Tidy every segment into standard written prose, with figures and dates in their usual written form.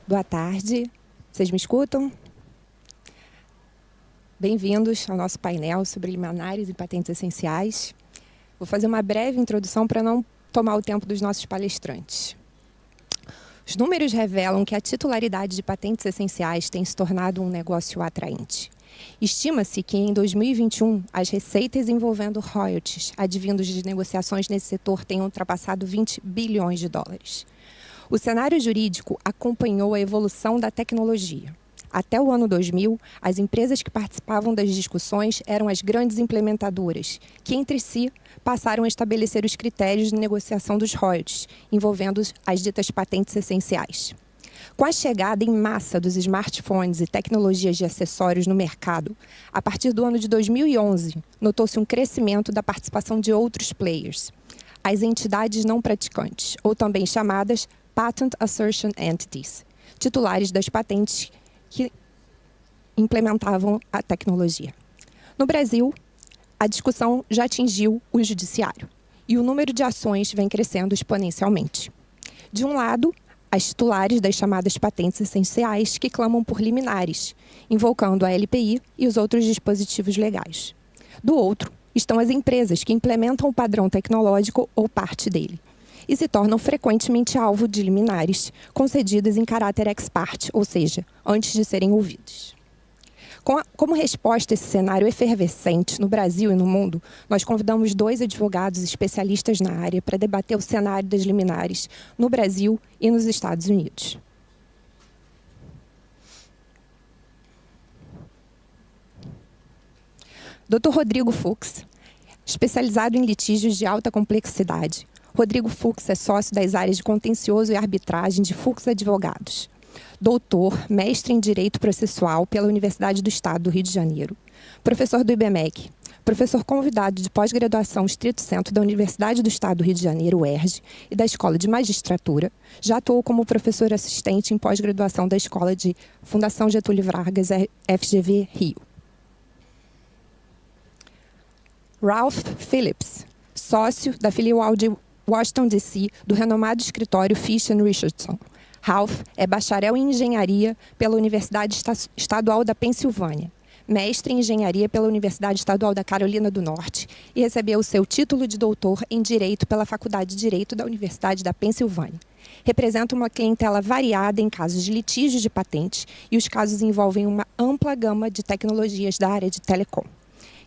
Boa tarde, vocês me escutam? Bem-vindos ao nosso painel sobre liminares e patentes essenciais. Vou fazer uma breve introdução para não tomar o tempo dos nossos palestrantes. Os números revelam que a titularidade de patentes essenciais tem se tornado um negócio atraente. Estima-se que em 2021 as receitas envolvendo royalties advindos de negociações nesse setor tenham ultrapassado 20 bilhões de dólares. O cenário jurídico acompanhou a evolução da tecnologia. Até o ano 2000, as empresas que participavam das discussões eram as grandes implementadoras, que entre si passaram a estabelecer os critérios de negociação dos royalties, envolvendo as ditas patentes essenciais. Com a chegada em massa dos smartphones e tecnologias de acessórios no mercado, a partir do ano de 2011, notou-se um crescimento da participação de outros players, as entidades não praticantes, ou também chamadas Patent Assertion Entities, titulares das patentes que implementavam a tecnologia. No Brasil, a discussão já atingiu o judiciário e o número de ações vem crescendo exponencialmente. De um lado, as titulares das chamadas patentes essenciais que clamam por liminares, invocando a LPI e os outros dispositivos legais. Do outro, estão as empresas que implementam o padrão tecnológico ou parte dele e se tornam frequentemente alvo de liminares concedidas em caráter ex parte, ou seja, antes de serem ouvidos. Como resposta a esse cenário efervescente no Brasil e no mundo, nós convidamos 2 advogados especialistas na área para debater o cenário das liminares no Brasil e nos Estados Unidos. Dr. Rodrigo Fux, especializado em litígios de alta complexidade. Rodrigo Fux é sócio das áreas de contencioso e arbitragem de Fux Advogados. Doutor, mestre em Direito Processual pela Universidade do Estado do Rio de Janeiro. Professor do IBMEC. Professor convidado de pós-graduação estrito centro da Universidade do Estado do Rio de Janeiro, UERJ, e da Escola de Magistratura. Já atuou como professor assistente em pós-graduação da Escola de Fundação Getúlio Vargas, FGV, Rio. Ralph Phillips, sócio da filial de Washington, D.C., do renomado escritório Fish & Richardson. Ralph é bacharel em engenharia pela Universidade Estadual da Pensilvânia, mestre em engenharia pela Universidade Estadual da Carolina do Norte e recebeu o seu título de doutor em Direito pela Faculdade de Direito da Universidade da Pensilvânia. Representa uma clientela variada em casos de litígios de patentes e os casos envolvem uma ampla gama de tecnologias da área de telecom.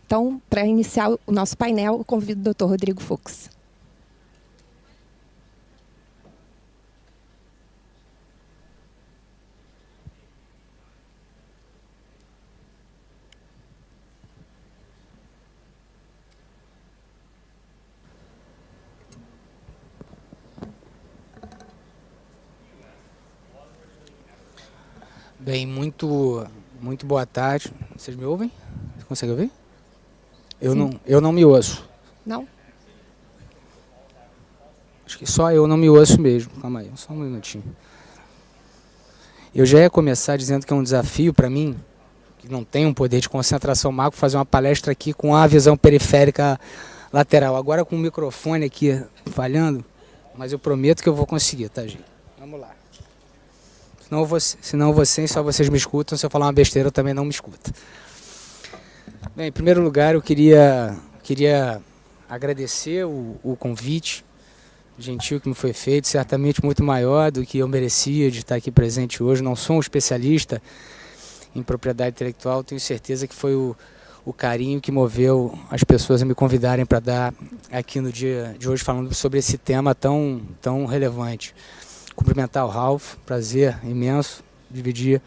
Então, para iniciar o nosso painel, eu convido o Dr. Rodrigo Fux. Bem, muito boa tarde. Vocês me ouvem? Você consegue ouvir? Eu não me ouço. Não? Acho que só eu não me ouço mesmo. Calma aí, só um minutinho. Eu já ia começar dizendo que é um desafio para mim, que não tem um poder de concentração macro, fazer uma palestra aqui com a visão periférica lateral. Agora com o microfone aqui falhando, mas eu prometo que eu vou conseguir, tá, gente? Vamos lá. Senão só vocês me escutam, se eu falar uma besteira eu também não me escuto. Bem, em primeiro lugar eu queria agradecer o convite gentil que me foi feito, certamente muito maior do que eu merecia de estar aqui presente hoje. Não sou um especialista em propriedade intelectual, tenho certeza que foi o carinho que moveu as pessoas a me convidarem para dar aqui no dia de hoje falando sobre esse tema tão relevante. Cumprimentar o Ralph, prazer imenso dividir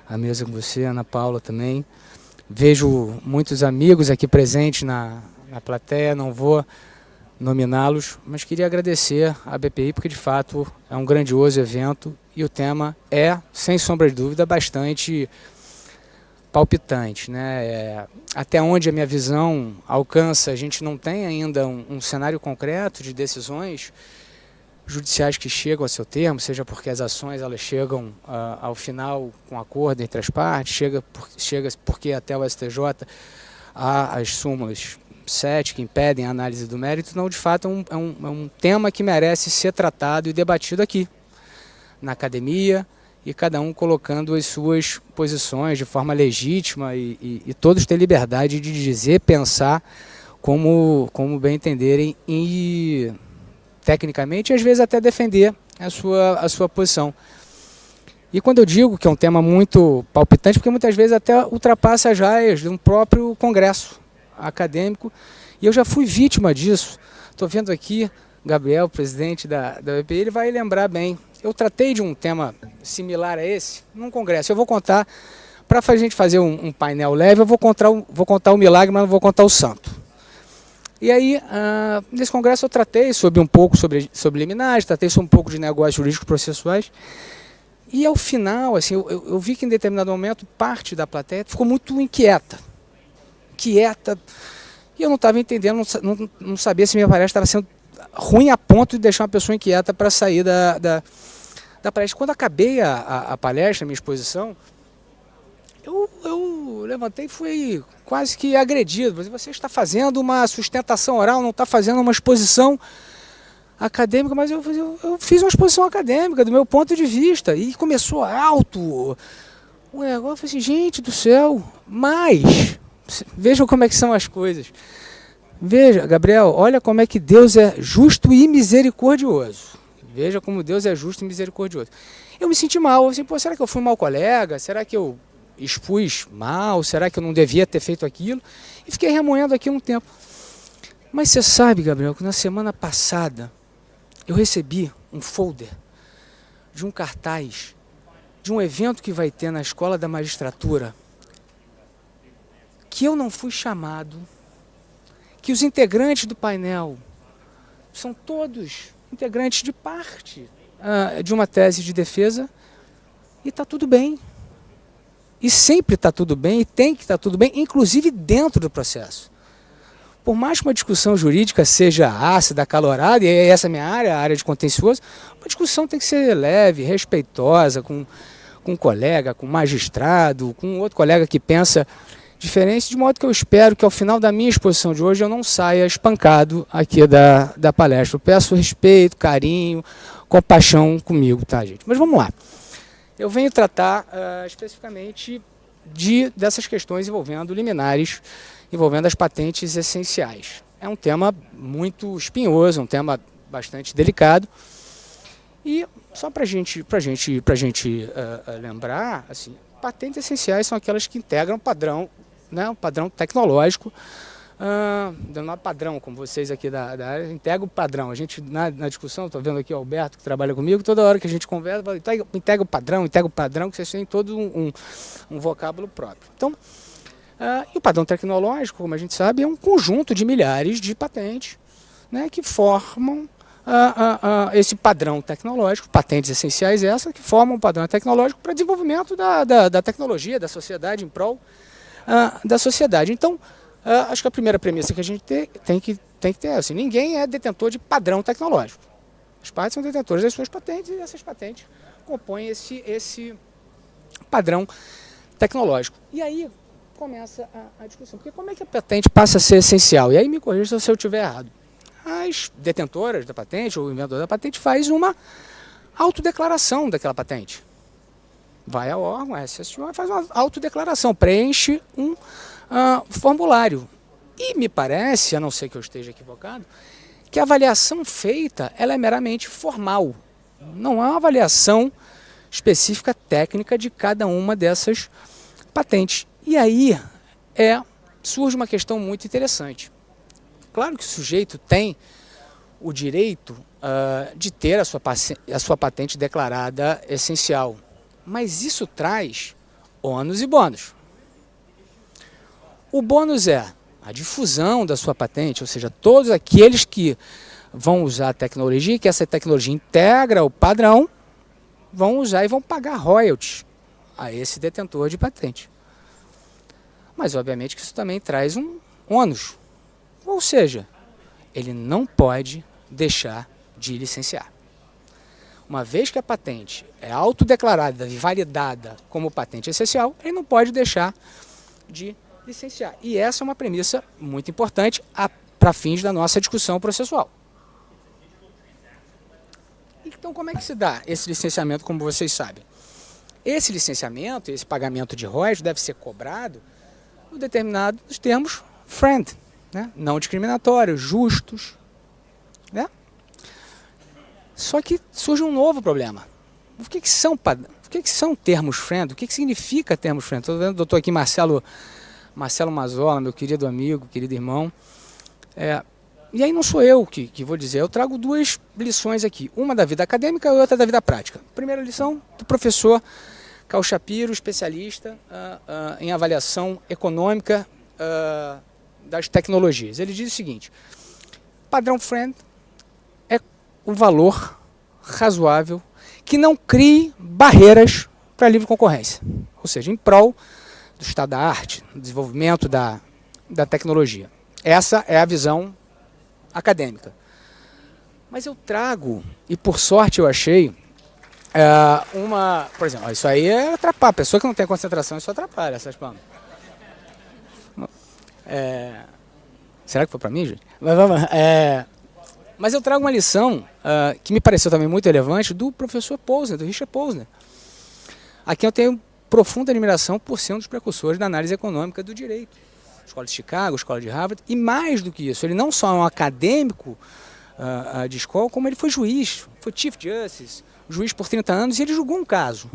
a mesa com você, Ana Paula também. Vejo muitos amigos aqui presentes na plateia, não vou nominá-los, mas queria agradecer à BPI porque de fato é um grandioso evento e o tema é, sem sombra de dúvida, bastante palpitante, né? Até onde a minha visão alcança, a gente não tem ainda um cenário concreto de decisões judiciais que chegam a seu termo, seja porque as ações elas chegam ao final com acordo entre as partes, chega porque até o STJ há as súmulas 7 que impedem a análise do mérito. Não, de fato é um tema que merece ser tratado e debatido aqui, na academia e cada um colocando as suas posições de forma legítima e todos têm liberdade de dizer, pensar como bem entenderem e tecnicamente, e às vezes até defender a sua posição. E quando eu digo que é um tema muito palpitante, porque muitas vezes até ultrapassa as raias de um próprio congresso acadêmico, e eu já fui vítima disso. Estou vendo aqui, Gabriel, presidente da UEPI, ele vai lembrar bem. Eu tratei de um tema similar a esse num congresso. Eu vou contar, para a gente fazer um painel leve, eu vou contar o milagre, mas não vou contar o santo. E aí, nesse congresso eu tratei um pouco sobre liminares, tratei sobre um pouco de negócios jurídicos processuais. E ao final, assim, eu vi que em determinado momento parte da plateia ficou muito inquieta. E eu não estava entendendo, não sabia se minha palestra estava sendo ruim a ponto de deixar uma pessoa inquieta para sair da palestra. Quando acabei a palestra, a minha exposição, eu levantei e fui quase que agredido. Você está fazendo uma sustentação oral, não está fazendo uma exposição acadêmica, mas eu fiz uma exposição acadêmica do meu ponto de vista. E começou alto o negócio. Eu falei assim, gente do céu, mas vejam como é que são as coisas. Veja, Gabriel, olha como é que Deus é justo e misericordioso. Veja como Deus é justo e misericordioso. Eu me senti mal, assim, pô, será que eu fui um mau colega? Será que eu expus mal? Será que eu não devia ter feito aquilo? E fiquei remoendo aqui um tempo. Mas você sabe, Gabriel, que na semana passada eu recebi um folder de um cartaz de um evento que vai ter na Escola da Magistratura, que eu não fui chamado, que os integrantes do painel são todos integrantes de parte de uma tese de defesa, e está tudo bem. E sempre está tudo bem, e tem que estar tudo bem, inclusive dentro do processo. Por mais que uma discussão jurídica seja ácida, acalorada, e essa é a minha área, a área de contencioso, uma discussão tem que ser leve, respeitosa, com um colega, com um magistrado, com outro colega que pensa diferente, de modo que eu espero que ao final da minha exposição de hoje eu não saia espancado aqui da palestra. Eu peço respeito, carinho, compaixão comigo, tá, gente? Mas vamos lá. Eu venho tratar especificamente dessas questões envolvendo liminares, envolvendo as patentes essenciais. É um tema muito espinhoso, um tema bastante delicado. E só para a gente lembrar, assim, patentes essenciais são aquelas que integram um padrão, né, um padrão tecnológico, não é padrão, como vocês aqui da área, integra o padrão. A gente, na discussão, estou vendo aqui o Alberto, que trabalha comigo, toda hora que a gente conversa, fala, integra o padrão, que vocês têm todo um vocábulo próprio. Então, e o padrão tecnológico, como a gente sabe, é um conjunto de milhares de patentes, né, que formam esse padrão tecnológico, patentes essenciais essas, que formam um padrão tecnológico para desenvolvimento da tecnologia, da sociedade, em prol da sociedade. Então, acho que a primeira premissa que a gente tem que ter é assim, ninguém é detentor de padrão tecnológico. As partes são detentores das suas patentes, e essas patentes compõem esse padrão tecnológico. E aí começa a discussão, porque como é que a patente passa a ser essencial? E aí me corrija se eu estiver errado. As detentoras da patente, ou o inventor da patente, faz uma autodeclaração daquela patente. Vai ao órgão, a SSJ, faz uma autodeclaração, preenche um formulário. E me parece, a não ser que eu esteja equivocado, que a avaliação feita ela é meramente formal. Não há uma avaliação específica técnica de cada uma dessas patentes. E aí surge uma questão muito interessante. Claro que o sujeito tem o direito de ter a sua patente declarada essencial, mas isso traz ônus e bônus. O bônus é a difusão da sua patente, ou seja, todos aqueles que vão usar a tecnologia, que essa tecnologia integra o padrão, vão usar e vão pagar royalties a esse detentor de patente. Mas, obviamente, que isso também traz um ônus. Ou seja, ele não pode deixar de licenciar. Uma vez que a patente é autodeclarada e validada como patente essencial, ele não pode deixar de licenciar. E essa é uma premissa muito importante para fins da nossa discussão processual. Então, como é que se dá esse licenciamento, como vocês sabem? esse licenciamento, esse pagamento de royalties deve ser cobrado em determinados termos friend, né? Não discriminatórios, justos, né? Só que surge um novo problema. O que são termos friend? O que significa termos friend? Estou vendo o doutor aqui, Marcelo Mazzola, meu querido amigo, querido irmão. E aí não sou eu que vou dizer, eu trago duas lições aqui, uma da vida acadêmica e outra da vida prática. Primeira lição do professor Carl Shapiro, especialista em avaliação econômica das tecnologias. Ele diz o seguinte: padrão friend é o valor razoável que não crie barreiras para a livre concorrência, ou seja, em prol do estado da arte, do desenvolvimento da tecnologia. Essa é a visão acadêmica. Mas eu trago, e por sorte eu achei, por exemplo, isso aí é atrapalhar, a pessoa que não tem concentração, isso atrapalha essas palmas. Será que foi para mim, gente? Mas vamos lá. Mas eu trago uma lição que me pareceu também muito relevante do professor Posner, do Richard Posner. Aqui eu tenho profunda admiração por ser um dos precursores da análise econômica do direito. Escola de Chicago, Escola de Harvard, e mais do que isso, ele não só é um acadêmico de escola, como ele foi juiz, foi Chief Justice, juiz por 30 anos, e ele julgou um caso.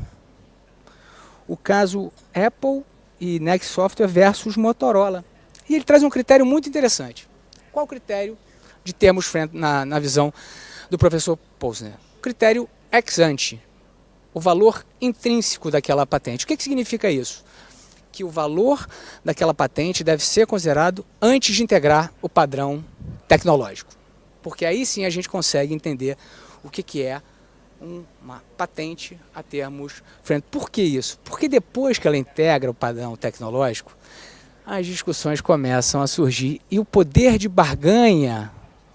O caso Apple e Next Software versus Motorola. E ele traz um critério muito interessante. Qual o critério de termos friend na visão do professor Posner? O critério ex ante, o valor intrínseco daquela patente. O que significa isso? Que o valor daquela patente deve ser considerado antes de integrar o padrão tecnológico. Porque aí sim a gente consegue entender o que é uma patente a termos friend. Por que isso? Porque depois que ela integra o padrão tecnológico, as discussões começam a surgir e o poder de barganha,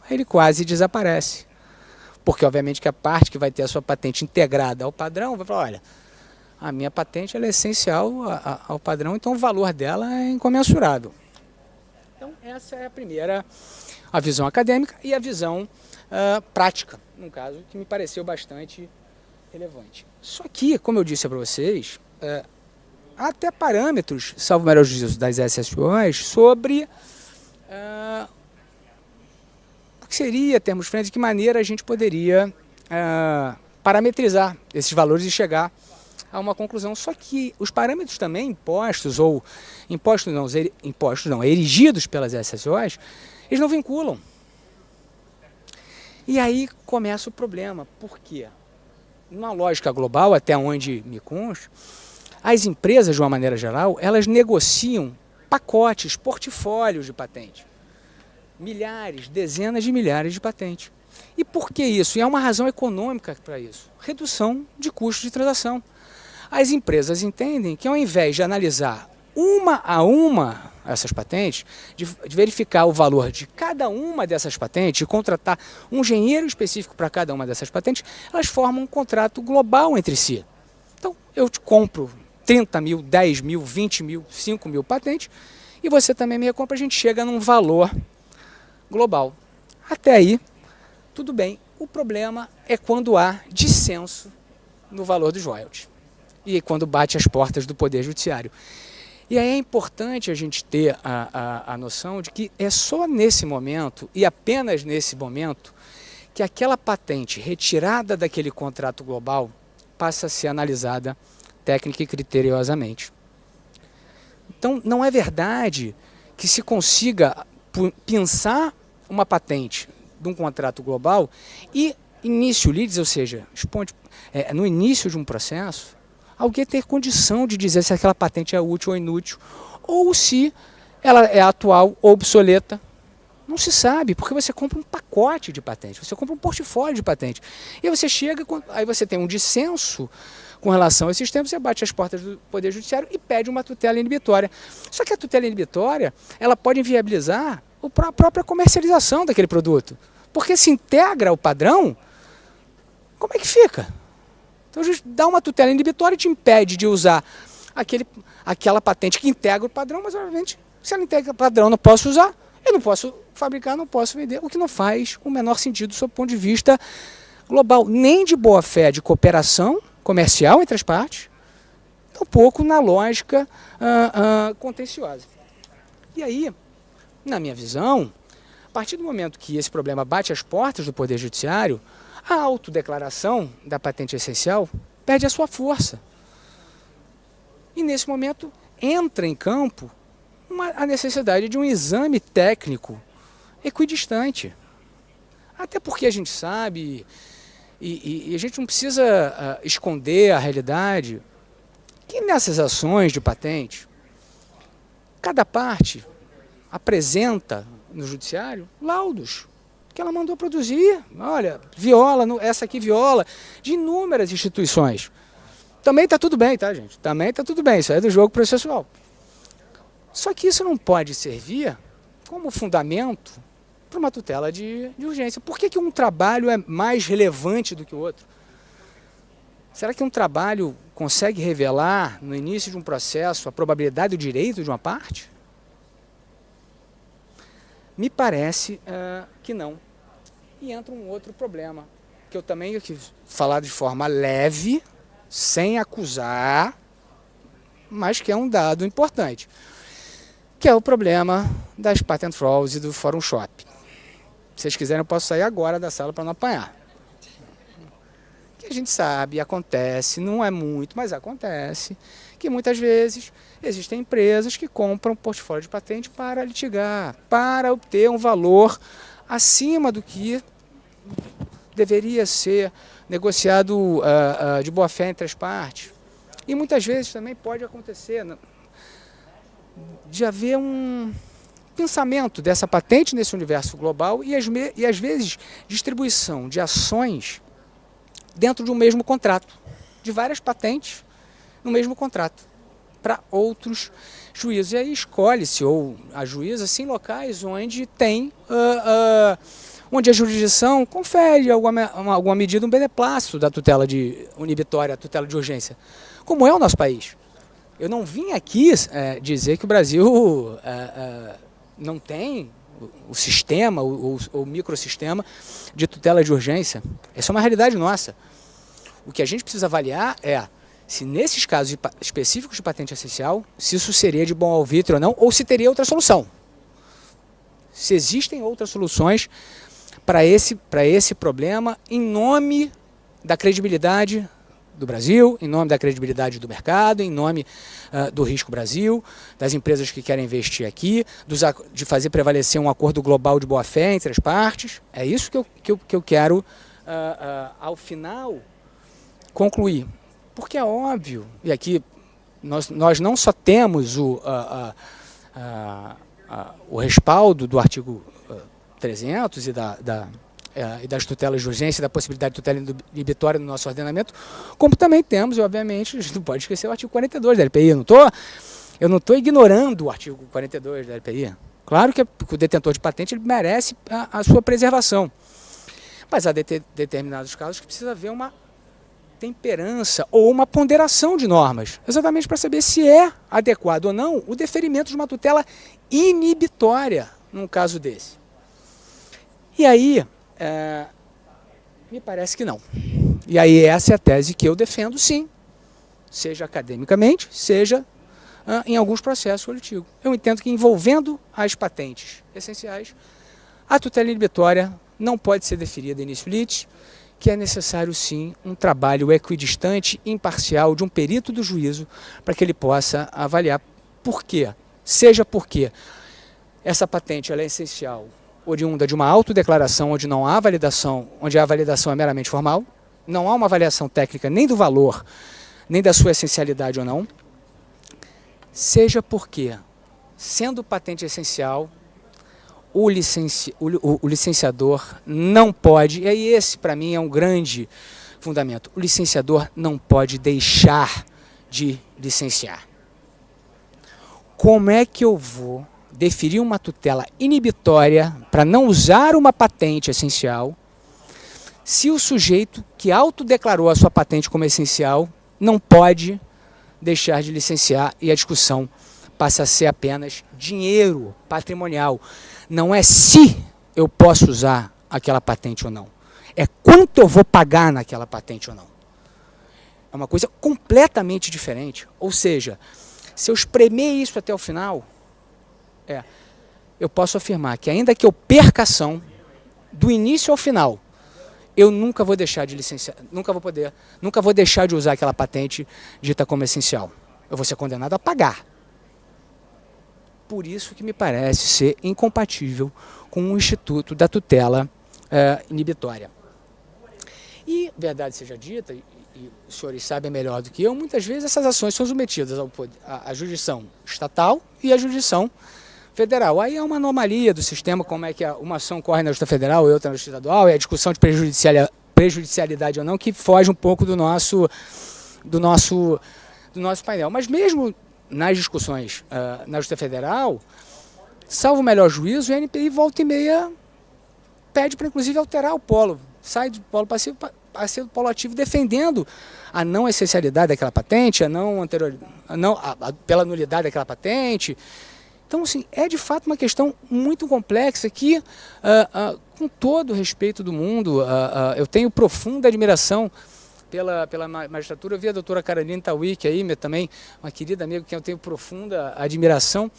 ele quase desaparece. Porque obviamente que a parte que vai ter a sua patente integrada ao padrão vai falar, olha, a minha patente ela é essencial ao padrão, então o valor dela é incomensurável. Então essa é a primeira, a visão acadêmica, e a visão prática, no caso, que me pareceu bastante relevante. Só que, como eu disse para vocês, há até parâmetros, salvo o melhor juízo das SSOs, sobre o que seria termos friend, de que maneira a gente poderia parametrizar esses valores e chegar a uma conclusão. Só que os parâmetros também impostos erigidos pelas SSOs, eles não vinculam. E aí começa o problema. Por quê? Numa lógica global, até onde me consta, as empresas, de uma maneira geral, elas negociam pacotes, portfólios de patente. Milhares, dezenas de milhares de patentes. E por que isso? E há uma razão econômica para isso. Redução de custos de transação. As empresas entendem que, ao invés de analisar uma a uma essas patentes, de verificar o valor de cada uma dessas patentes, de contratar um engenheiro específico para cada uma dessas patentes, elas formam um contrato global entre si. Então, eu te compro 30 mil, 10 mil, 20 mil, 5 mil patentes, e você também me compra, a gente chega num valor global. Até aí, tudo bem. O problema é quando há dissenso no valor dos royalties. E quando bate as portas do Poder Judiciário. E aí é importante a gente ter a noção de que é só nesse momento, e apenas nesse momento, que aquela patente retirada daquele contrato global passa a ser analisada técnica e criteriosamente. Então, não é verdade que se consiga pensar uma patente de um contrato global e início leads, ou seja, no início de um processo, alguém ter condição de dizer se aquela patente é útil ou inútil, ou se ela é atual ou obsoleta. Não se sabe, porque você compra um pacote de patente, você compra um portfólio de patente. E aí você chega, aí você tem um dissenso com relação a esses termos, você bate as portas do Poder Judiciário e pede uma tutela inibitória. Só que a tutela inibitória, ela pode inviabilizar a própria comercialização daquele produto. Porque se integra o padrão, como é que fica? Então a gente dá uma tutela inibitória e te impede de usar aquela patente que integra o padrão, mas obviamente, se ela integra o padrão, eu não posso usar, eu não posso fabricar, não posso vender, o que não faz o menor sentido do seu ponto de vista global, nem de boa fé de cooperação comercial entre as partes, tampouco na lógica contenciosa. E aí, na minha visão, a partir do momento que esse problema bate às portas do Poder Judiciário, a autodeclaração da patente essencial perde a sua força. E nesse momento entra em campo a necessidade de um exame técnico equidistante. Até porque a gente sabe, e a gente não precisa esconder a realidade, que nessas ações de patente, cada parte apresenta no judiciário laudos que ela mandou produzir. Olha, viola, essa aqui viola, de inúmeras instituições. Também está tudo bem, tá, gente? Também está tudo bem, isso é do jogo processual. Só que isso não pode servir como fundamento para uma tutela de urgência. Por que um trabalho é mais relevante do que o outro? Será que um trabalho consegue revelar, no início de um processo, a probabilidade do direito de uma parte? Me parece que não. E entra um outro problema, que eu também quis falar de forma leve, sem acusar, mas que é um dado importante, que é o problema das patent trolls e do Fórum Shop. Se vocês quiserem, eu posso sair agora da sala para não apanhar. Que a gente sabe, acontece, não é muito, mas acontece, que muitas vezes existem empresas que compram portfólio de patente para litigar, para obter um valor acima do que deveria ser negociado de boa fé entre as partes. E muitas vezes também pode acontecer de haver um pensamento dessa patente nesse universo global e às vezes distribuição de ações dentro de um mesmo contrato, de várias patentes no mesmo contrato, para outros juízos. E aí escolhe-se, ou a juíza, assim, locais onde tem, onde a jurisdição confere alguma medida, um beneplácito da tutela inibitória, a tutela de urgência, como é o nosso país. Eu não vim aqui dizer que o Brasil não tem o sistema, o microsistema de tutela de urgência. Essa é uma realidade nossa. O que a gente precisa avaliar é se nesses casos específicos de patente essencial, se isso seria de bom alvitre ou não, ou se teria outra solução. Se existem outras soluções para esse problema em nome da credibilidade do Brasil, em nome da credibilidade do mercado, em nome do Risco Brasil, das empresas que querem investir aqui, de fazer prevalecer um acordo global de boa-fé entre as partes. É isso que eu quero, ao final, concluir. Porque é óbvio, e aqui nós não só temos o respaldo do artigo 300 e das tutelas de urgência, da possibilidade de tutela inibitória no nosso ordenamento, como também temos, e obviamente, a gente não pode esquecer o artigo 42 da LPI. Eu não estou ignorando o artigo 42 da LPI. Claro que o detentor de patente ele merece a sua preservação, mas há determinados casos que precisa haver uma temperança ou uma ponderação de normas, exatamente para saber se é adequado ou não o deferimento de uma tutela inibitória num caso desse. E aí, me parece que não. E aí essa é a tese que eu defendo, sim, seja academicamente, seja em alguns processos coletivos. Eu entendo que envolvendo as patentes essenciais, a tutela inibitória não pode ser deferida início litis, que é necessário, sim, um trabalho equidistante, imparcial, de um perito do juízo, para que ele possa avaliar por quê. Seja porque essa patente ela é essencial, oriunda de uma autodeclaração onde não há validação, onde a validação é meramente formal, não há uma avaliação técnica nem do valor, nem da sua essencialidade ou não, seja porque, sendo patente essencial, o licenciador não pode, e aí esse para mim é um grande fundamento, o licenciador não pode deixar de licenciar. Como é que eu vou deferir uma tutela inibitória para não usar uma patente essencial se o sujeito que autodeclarou a sua patente como essencial não pode deixar de licenciar e a discussão passa a ser apenas dinheiro patrimonial. Não é se eu posso usar aquela patente ou não. É quanto eu vou pagar naquela patente ou não. é uma coisa completamente diferente. Ou seja, se eu espremer isso até o final, eu posso afirmar que ainda que eu perca a ação, do início ao final, eu nunca vou deixar de licenciar, nunca vou deixar de usar aquela patente dita como essencial. Eu vou ser condenado a pagar. Por isso que me parece ser incompatível com o Instituto da Tutela Inibitória. E, verdade seja dita, e os senhores sabem melhor do que eu, muitas vezes essas ações são submetidas à jurisdição estatal e à jurisdição federal. Aí é uma anomalia do sistema, como é que uma ação corre na Justiça Federal e outra na Justiça Estadual, é a discussão de prejudicialidade ou não, que foge um pouco do nosso painel. Mas mesmo nas discussões na Justiça Federal, salvo o melhor juízo, o NPI volta e meia pede para inclusive alterar o polo, sai do polo passivo para ser do polo ativo, defendendo a não essencialidade daquela patente, pela nulidade daquela patente. Então, assim, é de fato uma questão muito complexa que, com todo o respeito do mundo, eu tenho profunda admiração pela magistratura. Eu vi a doutora Caroline Tawick aí, também uma querida amiga que eu tenho profunda admiração.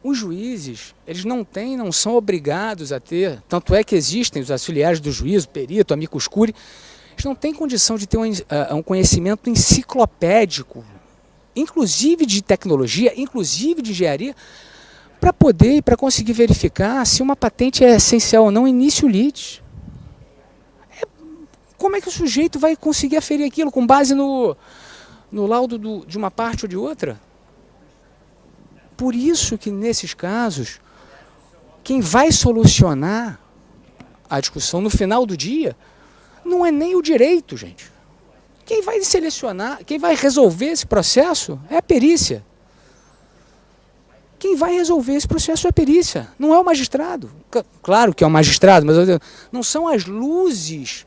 Os juízes, eles não são obrigados a ter, tanto é que existem os auxiliares do juízo, perito, amicus curiae, eles não têm condição de ter um conhecimento enciclopédico, inclusive de tecnologia, inclusive de engenharia, para conseguir verificar se uma patente é essencial ou não início litis. Como é que o sujeito vai conseguir aferir aquilo com base no laudo de uma parte ou de outra? Por isso que, nesses casos, quem vai solucionar a discussão no final do dia não é nem o direito, gente. Quem vai selecionar, quem vai resolver esse processo é a perícia. Quem vai resolver esse processo é a perícia, não é o magistrado. Claro que é o magistrado, mas não são as luzes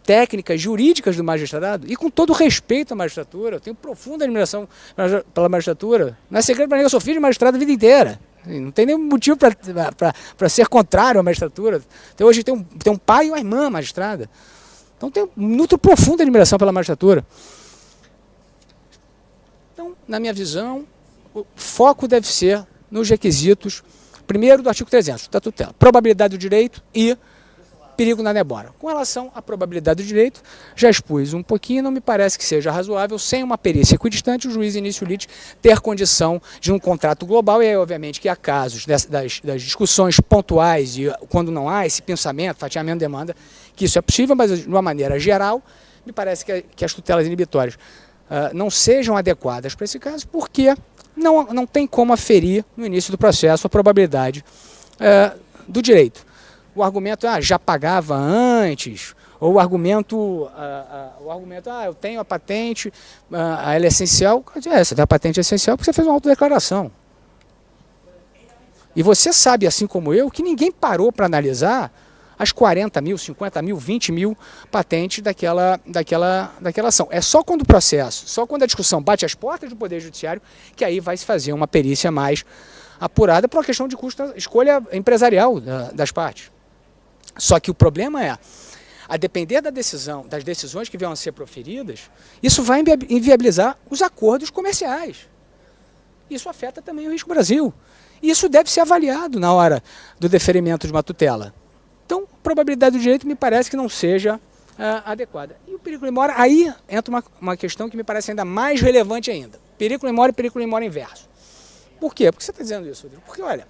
técnicas, jurídicas do magistrado, e com todo respeito à magistratura, eu tenho profunda admiração pela magistratura. Não é segredo para ninguém, eu sou filho de magistrado a vida inteira. Não tem nenhum motivo para ser contrário à magistratura. Até hoje tem um pai e uma irmã magistrada. Então tenho muito profunda admiração pela magistratura. Então, na minha visão, o foco deve ser nos requisitos, primeiro do artigo 300, da tutela, probabilidade do direito e perigo na nebora. Com relação à probabilidade do direito, já expus um pouquinho, não me parece que seja razoável, sem uma perícia equidistante, o juiz início litis ter condição de um contrato global, e aí, obviamente, que há casos das discussões pontuais, e quando não há esse pensamento, fatiamento de demanda, que isso é possível, mas de uma maneira geral, me parece que as tutelas inibitórias não sejam adequadas para esse caso, porque não tem como aferir no início do processo a probabilidade do direito. O argumento já pagava antes, ou o argumento, eu tenho a patente, ela é essencial. Você tem a patente essencial porque você fez uma autodeclaração. E você sabe, assim como eu, que ninguém parou para analisar as 40 mil, 50 mil, 20 mil patentes daquela ação. É só quando o processo, só quando a discussão bate às portas do Poder Judiciário, que aí vai se fazer uma perícia mais apurada por uma questão de escolha empresarial das partes. Só que o problema é, a depender das decisões que venham a ser proferidas, isso vai inviabilizar os acordos comerciais. Isso afeta também o risco Brasil. E isso deve ser avaliado na hora do deferimento de uma tutela. Então, a probabilidade do direito me parece que não seja adequada. E o perigo in mora, aí entra uma questão que me parece ainda mais relevante ainda. Perigo in mora e perigo in mora inverso. Por quê? Por que você está dizendo isso, Rodrigo? Porque, olha,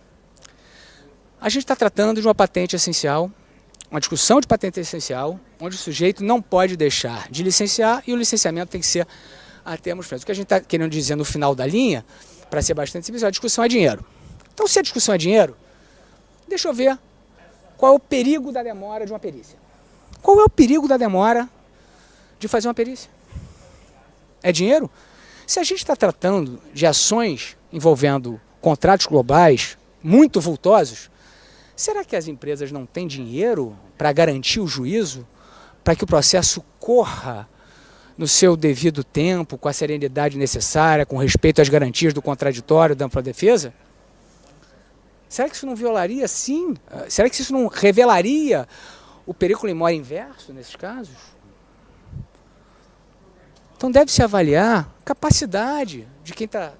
a gente está tratando de uma patente essencial, uma discussão de patente essencial, onde o sujeito não pode deixar de licenciar e o licenciamento tem que ser a termos presos. O que a gente está querendo dizer no final da linha, para ser bastante simples, a discussão é dinheiro. Então, se a discussão é dinheiro, deixa eu ver qual é o perigo da demora de uma perícia. Qual é o perigo da demora de fazer uma perícia? É dinheiro? Se a gente está tratando de ações envolvendo contratos globais muito vultosos, será que as empresas não têm dinheiro para garantir o juízo, para que o processo corra no seu devido tempo, com a serenidade necessária, com respeito às garantias do contraditório, da ampla defesa? Será que isso não violaria, sim? Será que isso não revelaria o perigo in mora inverso nesses casos? Então deve-se avaliar a capacidade de quem está,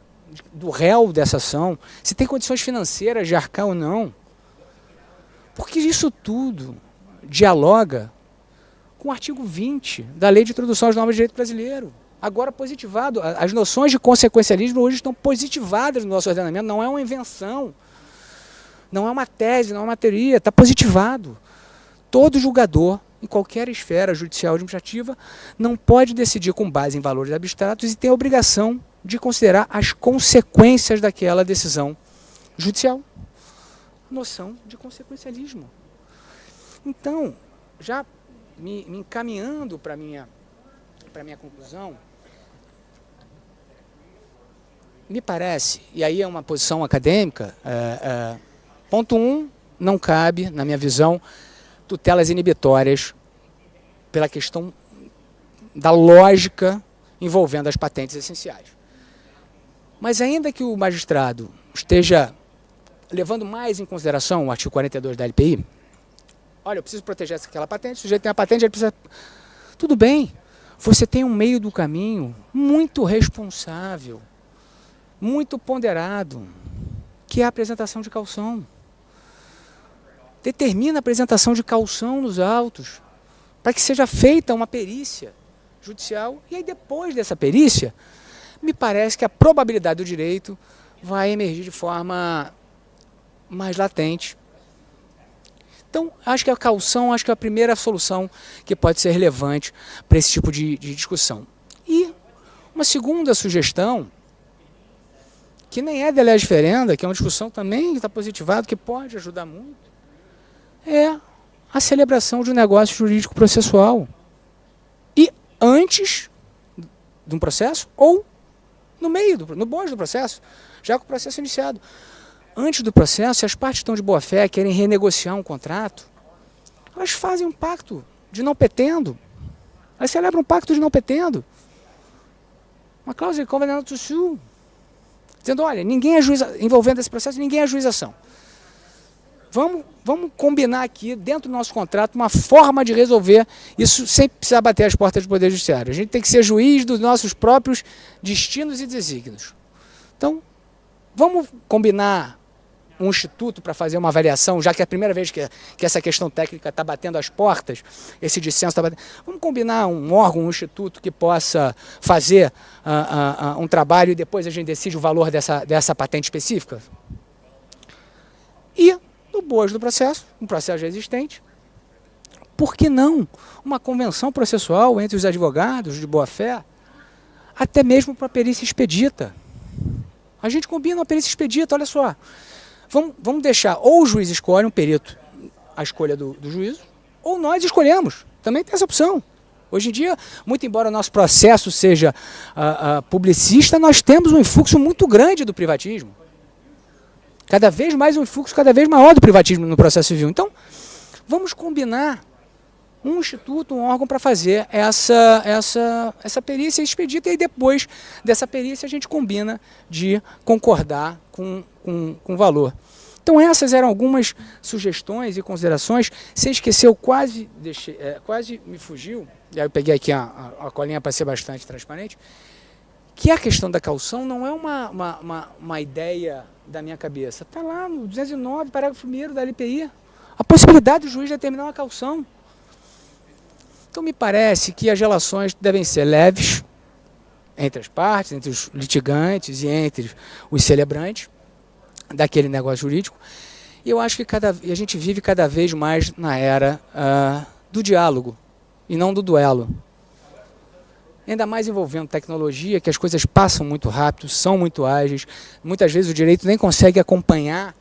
do réu dessa ação, se tem condições financeiras de arcar ou não. Porque isso tudo dialoga com o artigo 20 da Lei de Introdução às Normas de Direito Brasileiro. Agora positivado, as noções de consequencialismo hoje estão positivadas no nosso ordenamento, não é uma invenção, não é uma tese, não é uma teoria, está positivado. Todo julgador, em qualquer esfera judicial ou administrativa, não pode decidir com base em valores abstratos e tem a obrigação de considerar as consequências daquela decisão judicial. Noção de consequencialismo. Então, já me encaminhando para a minha conclusão, me parece, e aí é uma posição acadêmica, ponto 1, não cabe, na minha visão, tutelas inibitórias pela questão da lógica envolvendo as patentes essenciais. Mas ainda que o magistrado esteja levando mais em consideração o artigo 42 da LPI, olha, eu preciso proteger aquela patente, o sujeito tem a patente, ele precisa... Tudo bem, você tem um meio do caminho muito responsável, muito ponderado, que é a apresentação de caução. Determina a apresentação de caução nos autos, para que seja feita uma perícia judicial, e aí depois dessa perícia, me parece que a probabilidade do direito vai emergir de forma mais latente. Então, acho que a caução, acho que é a primeira solução que pode ser relevante para esse tipo de discussão. E uma segunda sugestão, que nem é de lege ferenda, que é uma discussão também que está positivada, que pode ajudar muito, é a celebração de um negócio jurídico processual. E antes de um processo ou no meio, no bojo do processo, já com o processo iniciado. Antes do processo, se as partes estão de boa fé, querem renegociar um contrato, elas fazem um pacto de não petendo. Elas celebram um pacto de não petendo. Uma cláusula de covenant sui, dizendo, olha, ninguém é juiz, envolvendo esse processo, ninguém é juização. Vamos combinar aqui, dentro do nosso contrato, uma forma de resolver isso sem precisar bater as portas do Poder Judiciário. A gente tem que ser juiz dos nossos próprios destinos e desígnios. Então, vamos combinar um instituto para fazer uma avaliação, já que é a primeira vez que essa questão técnica está batendo as portas, esse dissenso está batendo. Vamos combinar um órgão, um instituto que possa fazer um trabalho e depois a gente decide o valor dessa patente específica? E, no bojo do processo, um processo já existente, por que não uma convenção processual entre os advogados de boa-fé, até mesmo para a perícia expedita? A gente combina uma perícia expedita, olha só. Vamos deixar, ou o juiz escolhe um perito, a escolha do juízo, ou nós escolhemos. Também tem essa opção. Hoje em dia, muito embora o nosso processo seja publicista, nós temos um influxo muito grande do privatismo. Cada vez mais um influxo cada vez maior do privatismo no processo civil. Então, vamos combinar um instituto, um órgão para fazer essa perícia expedita, e aí depois dessa perícia a gente combina de concordar com o valor. Então essas eram algumas sugestões e considerações. Você esqueceu, quase me fugiu, e aí eu peguei aqui a colinha para ser bastante transparente, que a questão da caução não é uma ideia da minha cabeça. Está lá no 209, parágrafo 1º da LPI, a possibilidade do juiz determinar uma caução. Então me parece que as relações devem ser leves entre as partes, entre os litigantes e entre os celebrantes daquele negócio jurídico. E eu acho que a gente vive cada vez mais na era do diálogo e não do duelo. Ainda mais envolvendo tecnologia, que as coisas passam muito rápido, são muito ágeis. Muitas vezes o direito nem consegue acompanhar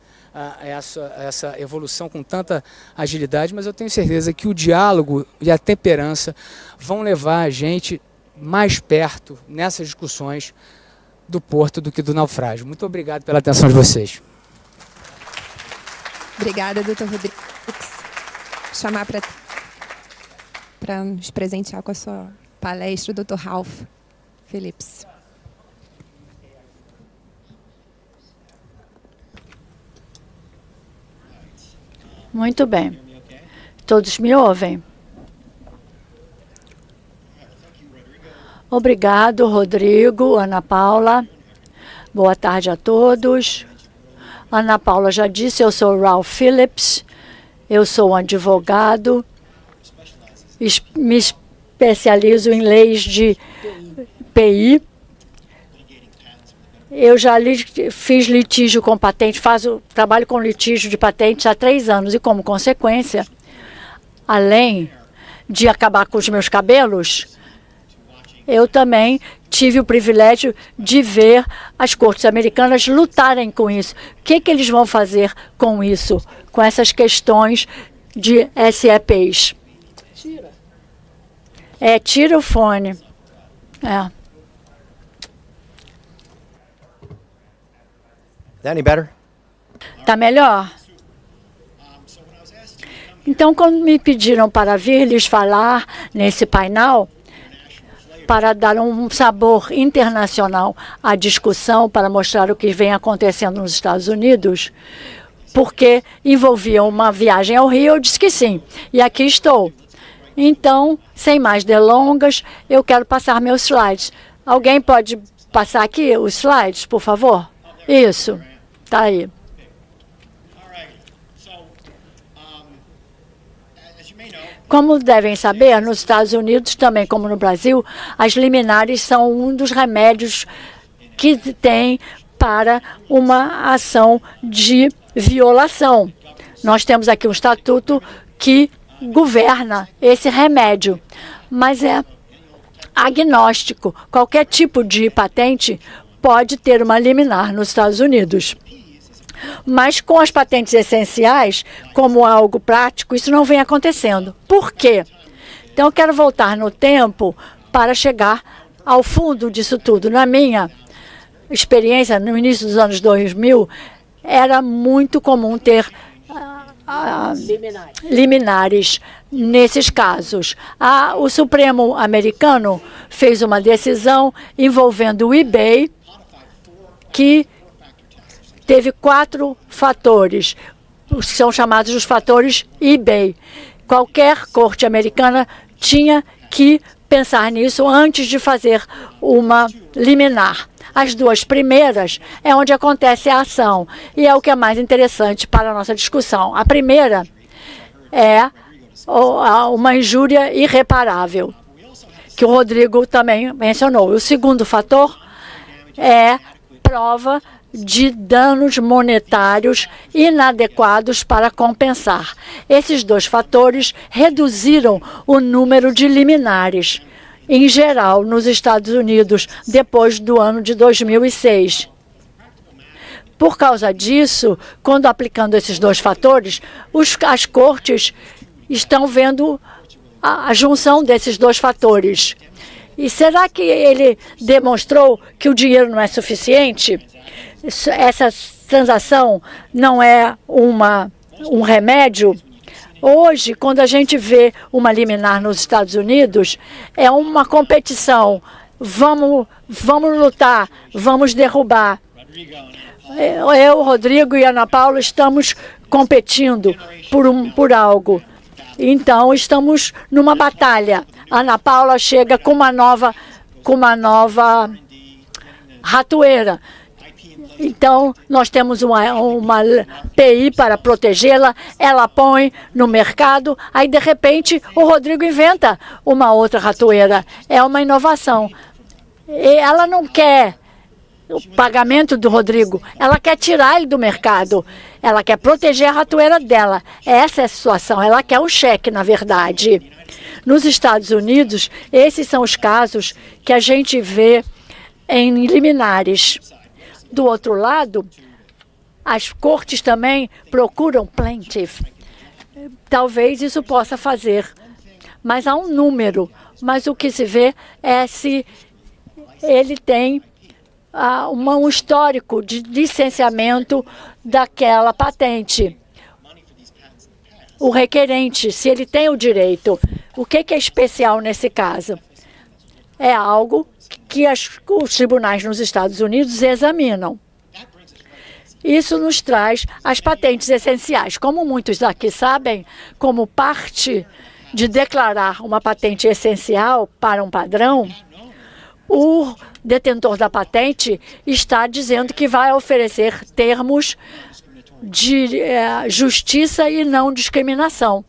essa evolução com tanta agilidade, mas eu tenho certeza que o diálogo e a temperança vão levar a gente mais perto nessas discussões do porto do que do naufrágio. Muito obrigado pela atenção de vocês. Obrigada, doutor Rodrigues. Chamar para nos presentear com a sua palestra o doutor Ralph Phillips. Muito bem. Todos me ouvem? Obrigado, Rodrigo, Ana Paula. Boa tarde a todos. Ana Paula já disse, eu sou Ralph Phillips, eu sou um advogado, me especializo em leis de PI. Eu já fiz litígio com patente, trabalho com litígio de patentes há 3 anos e, como consequência, além de acabar com os meus cabelos, eu também tive o privilégio de ver as cortes americanas lutarem com isso. O que eles vão fazer com isso, com essas questões de SEPs? Tira o fone. Any better? Tá melhor? Então, quando me pediram para vir lhes falar nesse painel, para dar um sabor internacional à discussão, para mostrar o que vem acontecendo nos Estados Unidos, porque envolvia uma viagem ao Rio, eu disse que sim. E aqui estou. Então, sem mais delongas, eu quero passar meus slides. Alguém pode passar aqui os slides, por favor? Isso. Está aí. Como devem saber, nos Estados Unidos, também como no Brasil, as liminares são um dos remédios que tem para uma ação de violação. Nós temos aqui um estatuto que governa esse remédio, mas é agnóstico. Qualquer tipo de patente pode ter uma liminar nos Estados Unidos. Mas com as patentes essenciais, como algo prático, isso não vem acontecendo. Por quê? Então, eu quero voltar no tempo para chegar ao fundo disso tudo. Na minha experiência, no início dos anos 2000, era muito comum ter liminares nesses casos. O Supremo americano fez uma decisão envolvendo o eBay, que teve 4 fatores, os que são chamados os fatores eBay. Qualquer corte americana tinha que pensar nisso antes de fazer uma liminar. As 2 primeiras é onde acontece a ação e é o que é mais interessante para a nossa discussão. A primeira é uma injúria irreparável, que o Rodrigo também mencionou. O segundo fator é prova de danos monetários inadequados para compensar. Esses 2 fatores reduziram o número de liminares, em geral, nos Estados Unidos, depois do ano de 2006. Por causa disso, quando aplicando esses 2 fatores, as cortes estão vendo a junção desses 2 fatores. E será que ele demonstrou que o dinheiro não é suficiente? Essa transação não é um remédio? Hoje, quando a gente vê uma liminar nos Estados Unidos, é uma competição. Vamos lutar, vamos derrubar. Eu, Rodrigo e Ana Paula estamos competindo por algo. Então, estamos numa batalha. A Ana Paula chega com uma nova ratoeira. Então, nós temos uma PI para protegê-la, ela põe no mercado, aí, de repente, o Rodrigo inventa uma outra ratoeira. É uma inovação. E ela não quer o pagamento do Rodrigo, ela quer tirar ele do mercado, ela quer proteger a ratoeira dela. Essa é a situação, ela quer um cheque, na verdade. Nos Estados Unidos, esses são os casos que a gente vê em liminares. Do outro lado, as cortes também procuram plaintiff. Talvez isso possa fazer, mas há um número. Mas o que se vê é se ele tem um histórico de licenciamento daquela patente. O requerente, se ele tem o direito. O que é especial nesse caso? É algo que os tribunais nos Estados Unidos examinam. Isso nos traz as patentes essenciais. Como muitos aqui sabem, como parte de declarar uma patente essencial para um padrão, o detentor da patente está dizendo que vai oferecer termos de justiça e não discriminação.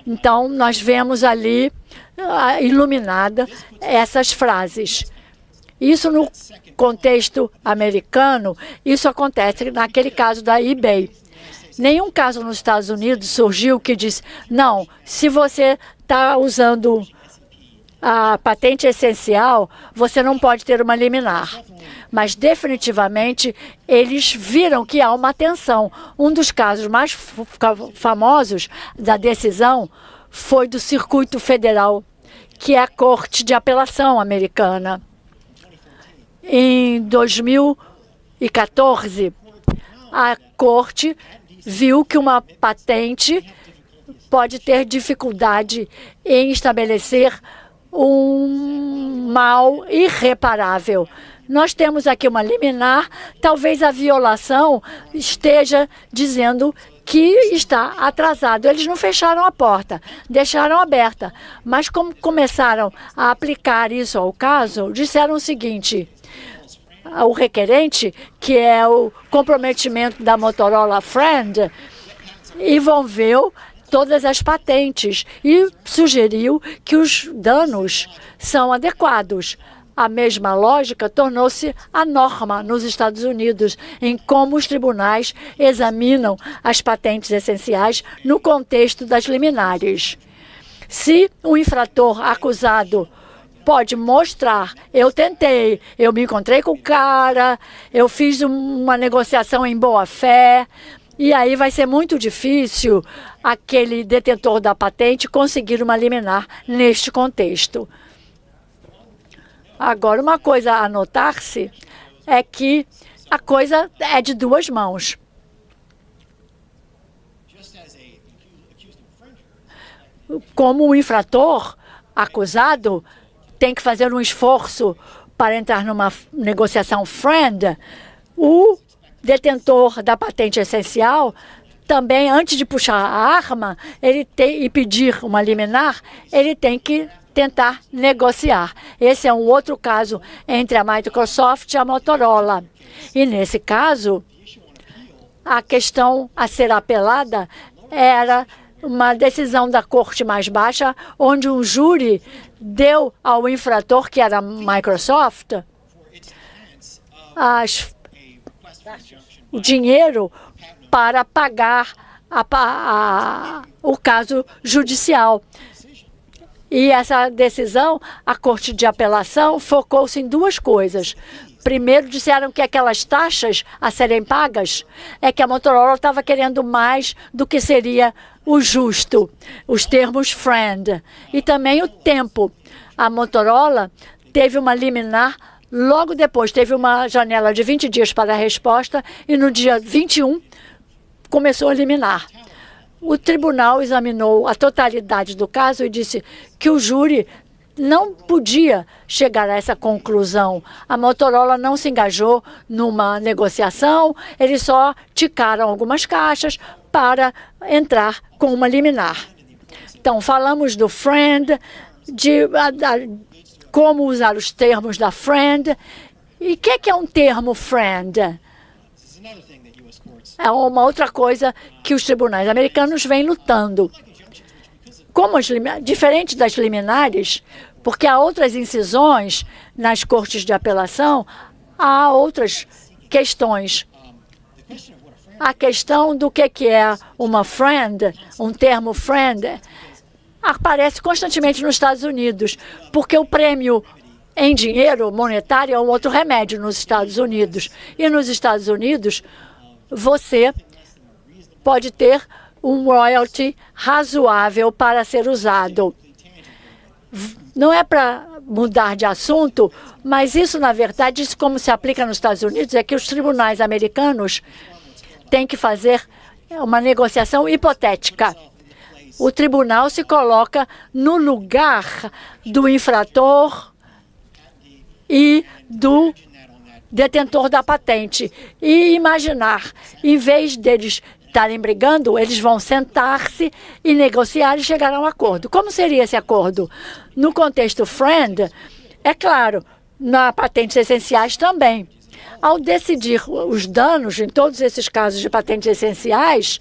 Então, nós vemos ali iluminada essas frases. Isso no contexto americano, isso acontece naquele caso da eBay. Nenhum caso nos Estados Unidos surgiu que diz, não, se você está usando a patente essencial, você não pode ter uma liminar. Mas, definitivamente, eles viram que há uma tensão. Um dos casos mais famosos da decisão foi do Circuito Federal, que é a Corte de Apelação americana. Em 2014, a Corte viu que uma patente pode ter dificuldade em estabelecer um mal irreparável. Nós temos aqui uma liminar, talvez a violação esteja dizendo que está atrasado. Eles não fecharam a porta, deixaram aberta. Mas como começaram a aplicar isso ao caso, disseram o seguinte, o requerente, que é o comprometimento da Motorola Friend, envolveu todas as patentes e sugeriu que os danos são adequados. A mesma lógica tornou-se a norma nos Estados Unidos em como os tribunais examinam as patentes essenciais no contexto das liminares. Se o infrator acusado pode mostrar, eu tentei, eu me encontrei com o cara, eu fiz uma negociação em boa fé, e aí vai ser muito difícil aquele detentor da patente conseguir uma liminar neste contexto. Agora, uma coisa a notar-se é que a coisa é de duas mãos. Como o infrator acusado tem que fazer um esforço para entrar numa negociação friend, o detentor da patente essencial também, antes de puxar a arma e pedir uma liminar, ele tem que tentar negociar. Esse é um outro caso entre a Microsoft e a Motorola. E, nesse caso, a questão a ser apelada era uma decisão da corte mais baixa, onde um júri deu ao infrator, que era a Microsoft, o dinheiro para pagar o caso judicial. E essa decisão, a Corte de Apelação, focou-se em duas coisas. Primeiro, disseram que aquelas taxas a serem pagas é que a Motorola estava querendo mais do que seria o justo, os termos friend. E também o tempo. A Motorola teve uma liminar logo depois, teve uma janela de 20 dias para a resposta e no dia 21 começou a liminar. O tribunal examinou a totalidade do caso e disse que o júri não podia chegar a essa conclusão. A Motorola não se engajou numa negociação, eles só ticaram algumas caixas para entrar com uma liminar. Então, falamos do friend, de como usar os termos da friend. E o que é um termo friend? É uma outra coisa que os tribunais americanos vêm lutando. Como diferente das liminares, porque há outras incisões nas cortes de apelação, há outras questões. A questão do que é uma friend, um termo friend, aparece constantemente nos Estados Unidos, porque o prêmio em dinheiro monetário é um outro remédio nos Estados Unidos. E nos Estados Unidos, você pode ter um royalty razoável para ser usado. Não é para mudar de assunto, mas isso, na verdade, isso como se aplica nos Estados Unidos, é que os tribunais americanos têm que fazer uma negociação hipotética. O tribunal se coloca no lugar do infrator e do detentor da patente e imaginar, em vez deles estarem brigando, eles vão sentar-se e negociar e chegar a um acordo. Como seria esse acordo? No contexto friend, é claro, na patentes essenciais também. Ao decidir os danos em todos esses casos de patentes essenciais,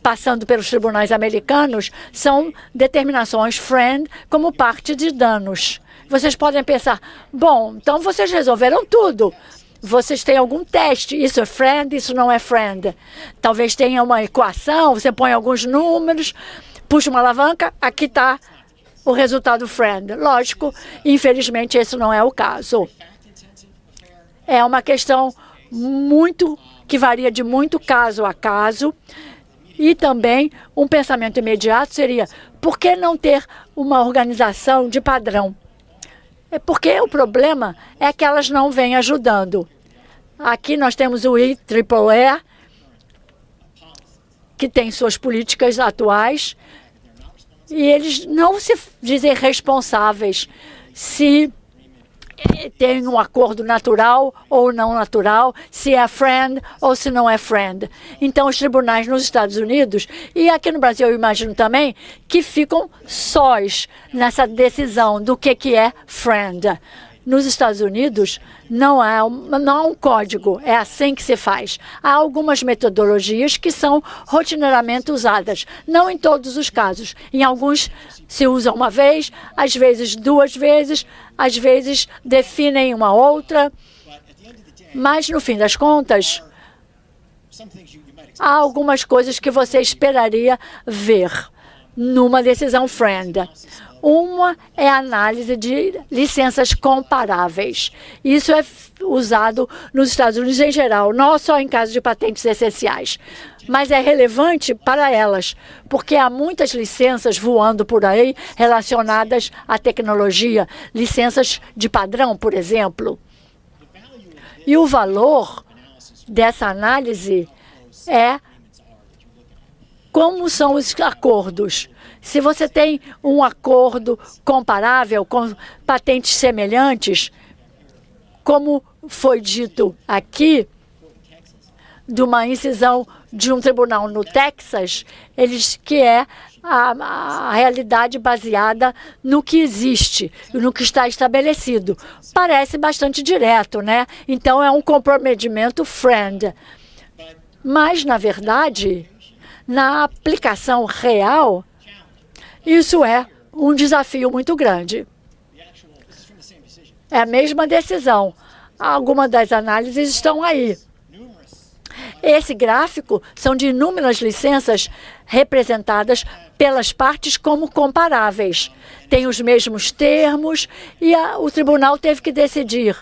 passando pelos tribunais americanos, são determinações FRAND como parte de danos. Vocês podem pensar, bom, então vocês resolveram tudo. Vocês têm algum teste, isso é FRAND, isso não é FRAND. Talvez tenha uma equação, você põe alguns números, puxa uma alavanca, aqui está o resultado FRAND. Lógico, infelizmente esse não é o caso. É uma questão que varia de muito caso a caso. E também um pensamento imediato seria, por que não ter uma organização de padrão? É porque o problema é que elas não vêm ajudando. Aqui nós temos o IEEE, que tem suas políticas atuais, e eles não se dizem responsáveis se tem um acordo natural ou não natural, se é FRAND ou se não é FRAND. Então, os tribunais nos Estados Unidos, e aqui no Brasil eu imagino também, que ficam sós nessa decisão do que é FRAND. Nos Estados Unidos, não há um código, é assim que se faz. Há algumas metodologias que são rotineiramente usadas, não em todos os casos. Em alguns se usa uma vez, às vezes duas vezes, às vezes definem uma outra. Mas, no fim das contas, há algumas coisas que você esperaria ver numa decisão FRAND. Uma é a análise de licenças comparáveis. Isso é usado nos Estados Unidos em geral, não só em casos de patentes essenciais, mas é relevante para elas, porque há muitas licenças voando por aí relacionadas à tecnologia, licenças de padrão, por exemplo. E o valor dessa análise é como são os acordos. Se você tem um acordo comparável com patentes semelhantes, como foi dito aqui, de uma incisão de um tribunal no Texas, que é a realidade baseada no que existe, no que está estabelecido. Parece bastante direto, né? Então, é um comprometimento FRAND. Mas, na verdade, na aplicação real, isso é um desafio muito grande. É a mesma decisão. Algumas das análises estão aí. Esse gráfico são de inúmeras licenças representadas pelas partes como comparáveis. Tem os mesmos termos e o tribunal teve que decidir.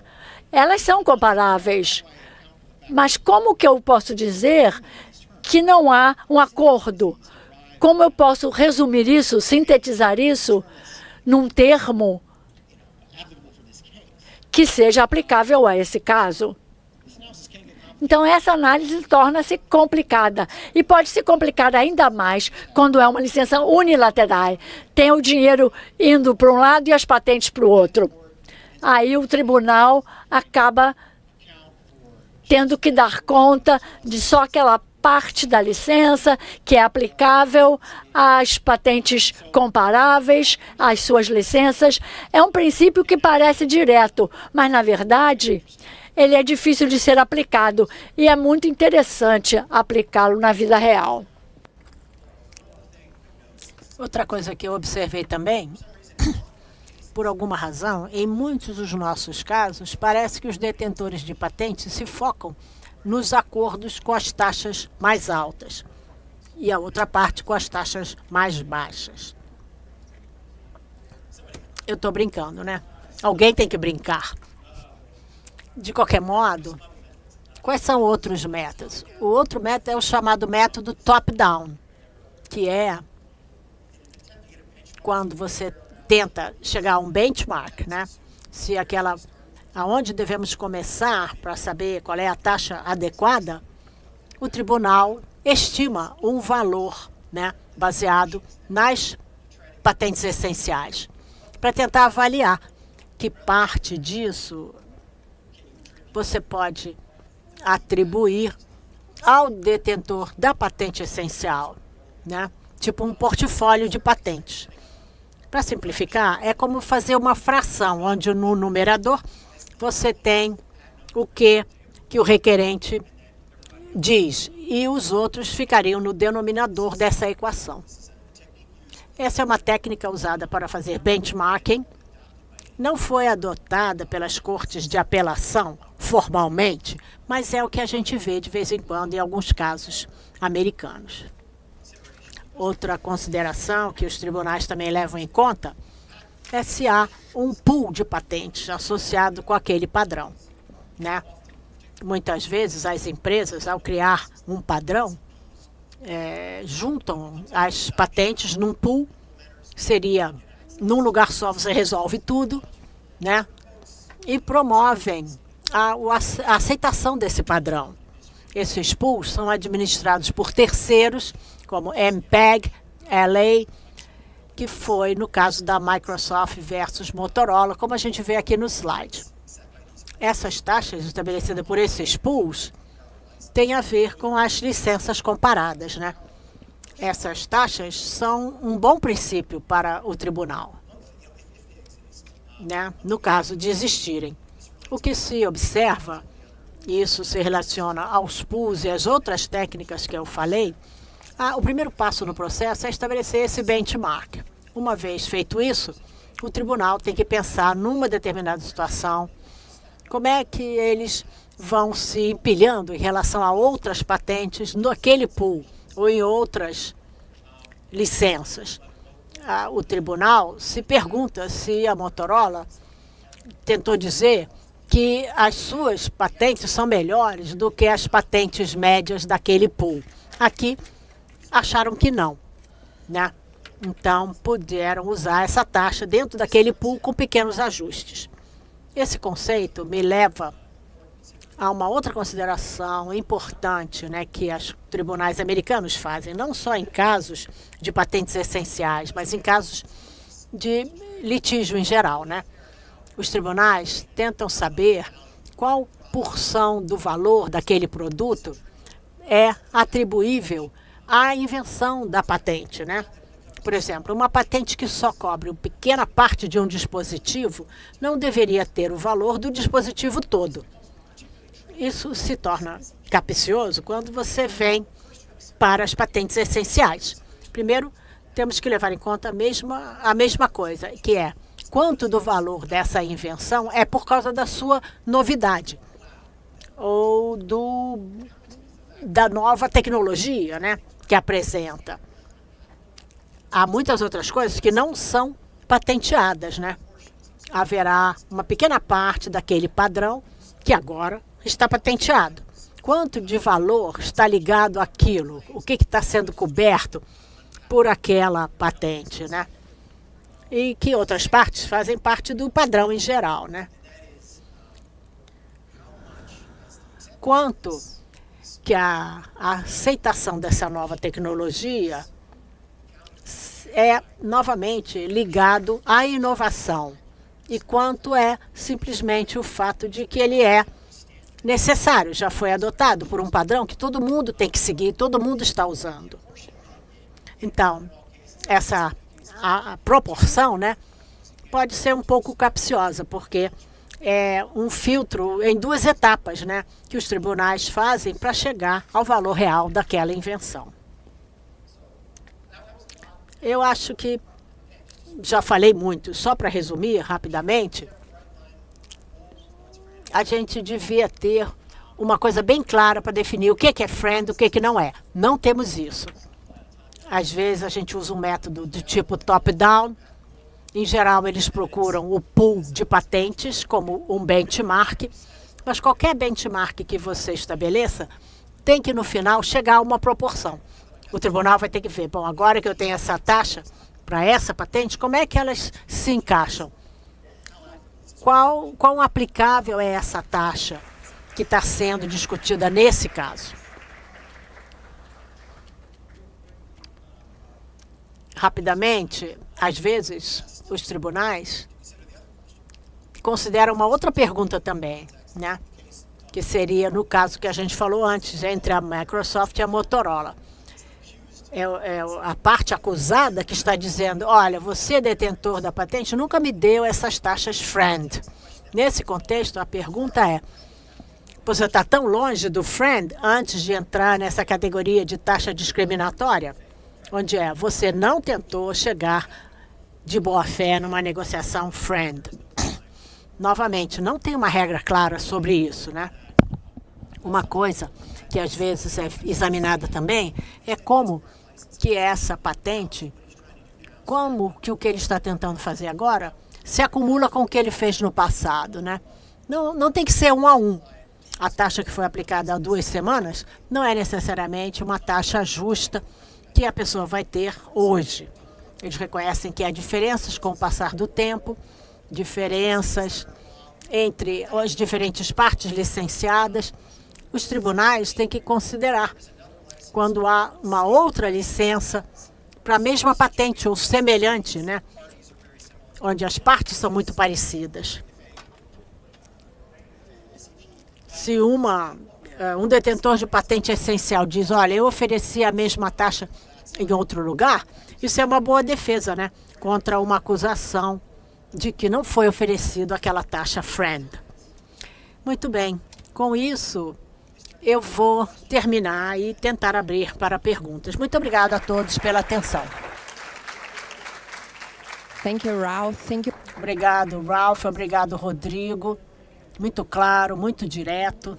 Elas são comparáveis. Mas como que eu posso dizer que não há um acordo? Como eu posso resumir isso, sintetizar isso num termo que seja aplicável a esse caso? Então, essa análise torna-se complicada. E pode se complicar ainda mais quando é uma licença unilateral. Tem o dinheiro indo para um lado e as patentes para o outro. Aí o tribunal acaba tendo que dar conta de só aquela parte da licença que é aplicável às patentes comparáveis, às suas licenças. É um princípio que parece direto, mas, na verdade, ele é difícil de ser aplicado e é muito interessante aplicá-lo na vida real. Outra coisa que eu observei também, por alguma razão, em muitos dos nossos casos, parece que os detentores de patentes se focam nos acordos com as taxas mais altas e a outra parte com as taxas mais baixas. Eu estou brincando, né? Alguém tem que brincar. De qualquer modo, quais são outros métodos? O outro método é o chamado método top-down, que é quando você tenta chegar a um benchmark, né? Se aonde devemos começar para saber qual é a taxa adequada, o tribunal estima um valor, né, baseado nas patentes essenciais, para tentar avaliar que parte disso você pode atribuir ao detentor da patente essencial, né? Tipo um portfólio de patentes. Para simplificar, é como fazer uma fração, onde no numerador você tem o que o requerente diz, e os outros ficariam no denominador dessa equação. Essa é uma técnica usada para fazer benchmarking. Não foi adotada pelas cortes de apelação formalmente, mas é o que a gente vê de vez em quando em alguns casos americanos. Outra consideração que os tribunais também levam em conta é se há um pool de patentes associado com aquele padrão, né? Muitas vezes as empresas, ao criar um padrão, juntam as patentes num pool. Seria num lugar só você resolve tudo, né? E promovem a aceitação desse padrão. Esses pools são administrados por terceiros, como MPEG, LA, que foi no caso da Microsoft versus Motorola, como a gente vê aqui no slide. Essas taxas estabelecidas por esses pools têm a ver com as licenças comparadas, né? Essas taxas são um bom princípio para o tribunal, né? No caso de existirem. O que se observa, e isso se relaciona aos pools e às outras técnicas que eu falei, o primeiro passo no processo é estabelecer esse benchmark. Uma vez feito isso, o tribunal tem que pensar numa determinada situação, como é que eles vão se empilhando em relação a outras patentes naquele pool ou em outras licenças. O tribunal se pergunta se a Motorola tentou dizer que as suas patentes são melhores do que as patentes médias daquele pool. Aqui acharam que não, né? Então puderam usar essa taxa dentro daquele pool com pequenos ajustes. Esse conceito me leva a uma outra consideração importante, né, que os tribunais americanos fazem, não só em casos de patentes essenciais, mas em casos de litígio em geral, né? Os tribunais tentam saber qual porção do valor daquele produto é atribuível à invenção da patente, né? Por exemplo, uma patente que só cobre uma pequena parte de um dispositivo não deveria ter o valor do dispositivo todo. Isso se torna capcioso quando você vem para as patentes essenciais. Primeiro, temos que levar em conta a mesma coisa, que é quanto do valor dessa invenção é por causa da sua novidade ou da nova tecnologia, né, que apresenta. Há muitas outras coisas que não são patenteadas, né? Haverá uma pequena parte daquele padrão que agora está patenteado. Quanto de valor está ligado àquilo? O que está sendo coberto por aquela patente, né? E que outras partes fazem parte do padrão em geral, né? Quanto que a aceitação dessa nova tecnologia é novamente ligado à inovação e quanto é simplesmente o fato de que ele é necessário, já foi adotado por um padrão que todo mundo tem que seguir, todo mundo está usando. Então, a proporção, né, pode ser um pouco capciosa, porque é um filtro em duas etapas, né, que os tribunais fazem para chegar ao valor real daquela invenção. Eu acho que já falei muito. Só para resumir rapidamente, a gente devia ter uma coisa bem clara para definir o que é friend e o que não é. Não temos isso. Às vezes a gente usa um método do tipo top-down. Em geral, eles procuram o pool de patentes como um benchmark. Mas qualquer benchmark que você estabeleça tem que, no final, chegar a uma proporção. O tribunal vai ter que ver, bom, agora que eu tenho essa taxa para essa patente, como é que elas se encaixam? Quão aplicável é essa taxa que está sendo discutida nesse caso? Rapidamente, às vezes, os tribunais consideram uma outra pergunta também, né? Que seria, no caso que a gente falou antes, entre a Microsoft e a Motorola. É a parte acusada que está dizendo, olha, você, detentor da patente, nunca me deu essas taxas friend, Nesse contexto, a pergunta é: você está tão longe do friend antes de entrar nessa categoria de taxa discriminatória? Onde você não tentou chegar de boa fé numa negociação friend. Novamente, não tem uma regra clara sobre isso, né? Uma coisa que às vezes é examinada também é como que essa patente, como que o que ele está tentando fazer agora se acumula com o que ele fez no passado, né? Não tem que ser 1 a 1. A taxa que foi aplicada há 2 semanas não é necessariamente uma taxa justa que a pessoa vai ter hoje. Eles reconhecem que há diferenças com o passar do tempo, diferenças entre as diferentes partes licenciadas. Os tribunais têm que considerar quando há uma outra licença para a mesma patente ou semelhante, né? Onde as partes são muito parecidas. Se um detentor de patente essencial diz: olha, eu ofereci a mesma taxa em outro lugar, isso é uma boa defesa, né? Contra uma acusação de que não foi oferecido aquela taxa friend. Muito bem, com isso eu vou terminar e tentar abrir para perguntas. Muito obrigada a todos pela atenção. Thank you, Ralph. Thank you. Obrigado, Ralph. Obrigado, Rodrigo. Muito claro, muito direto.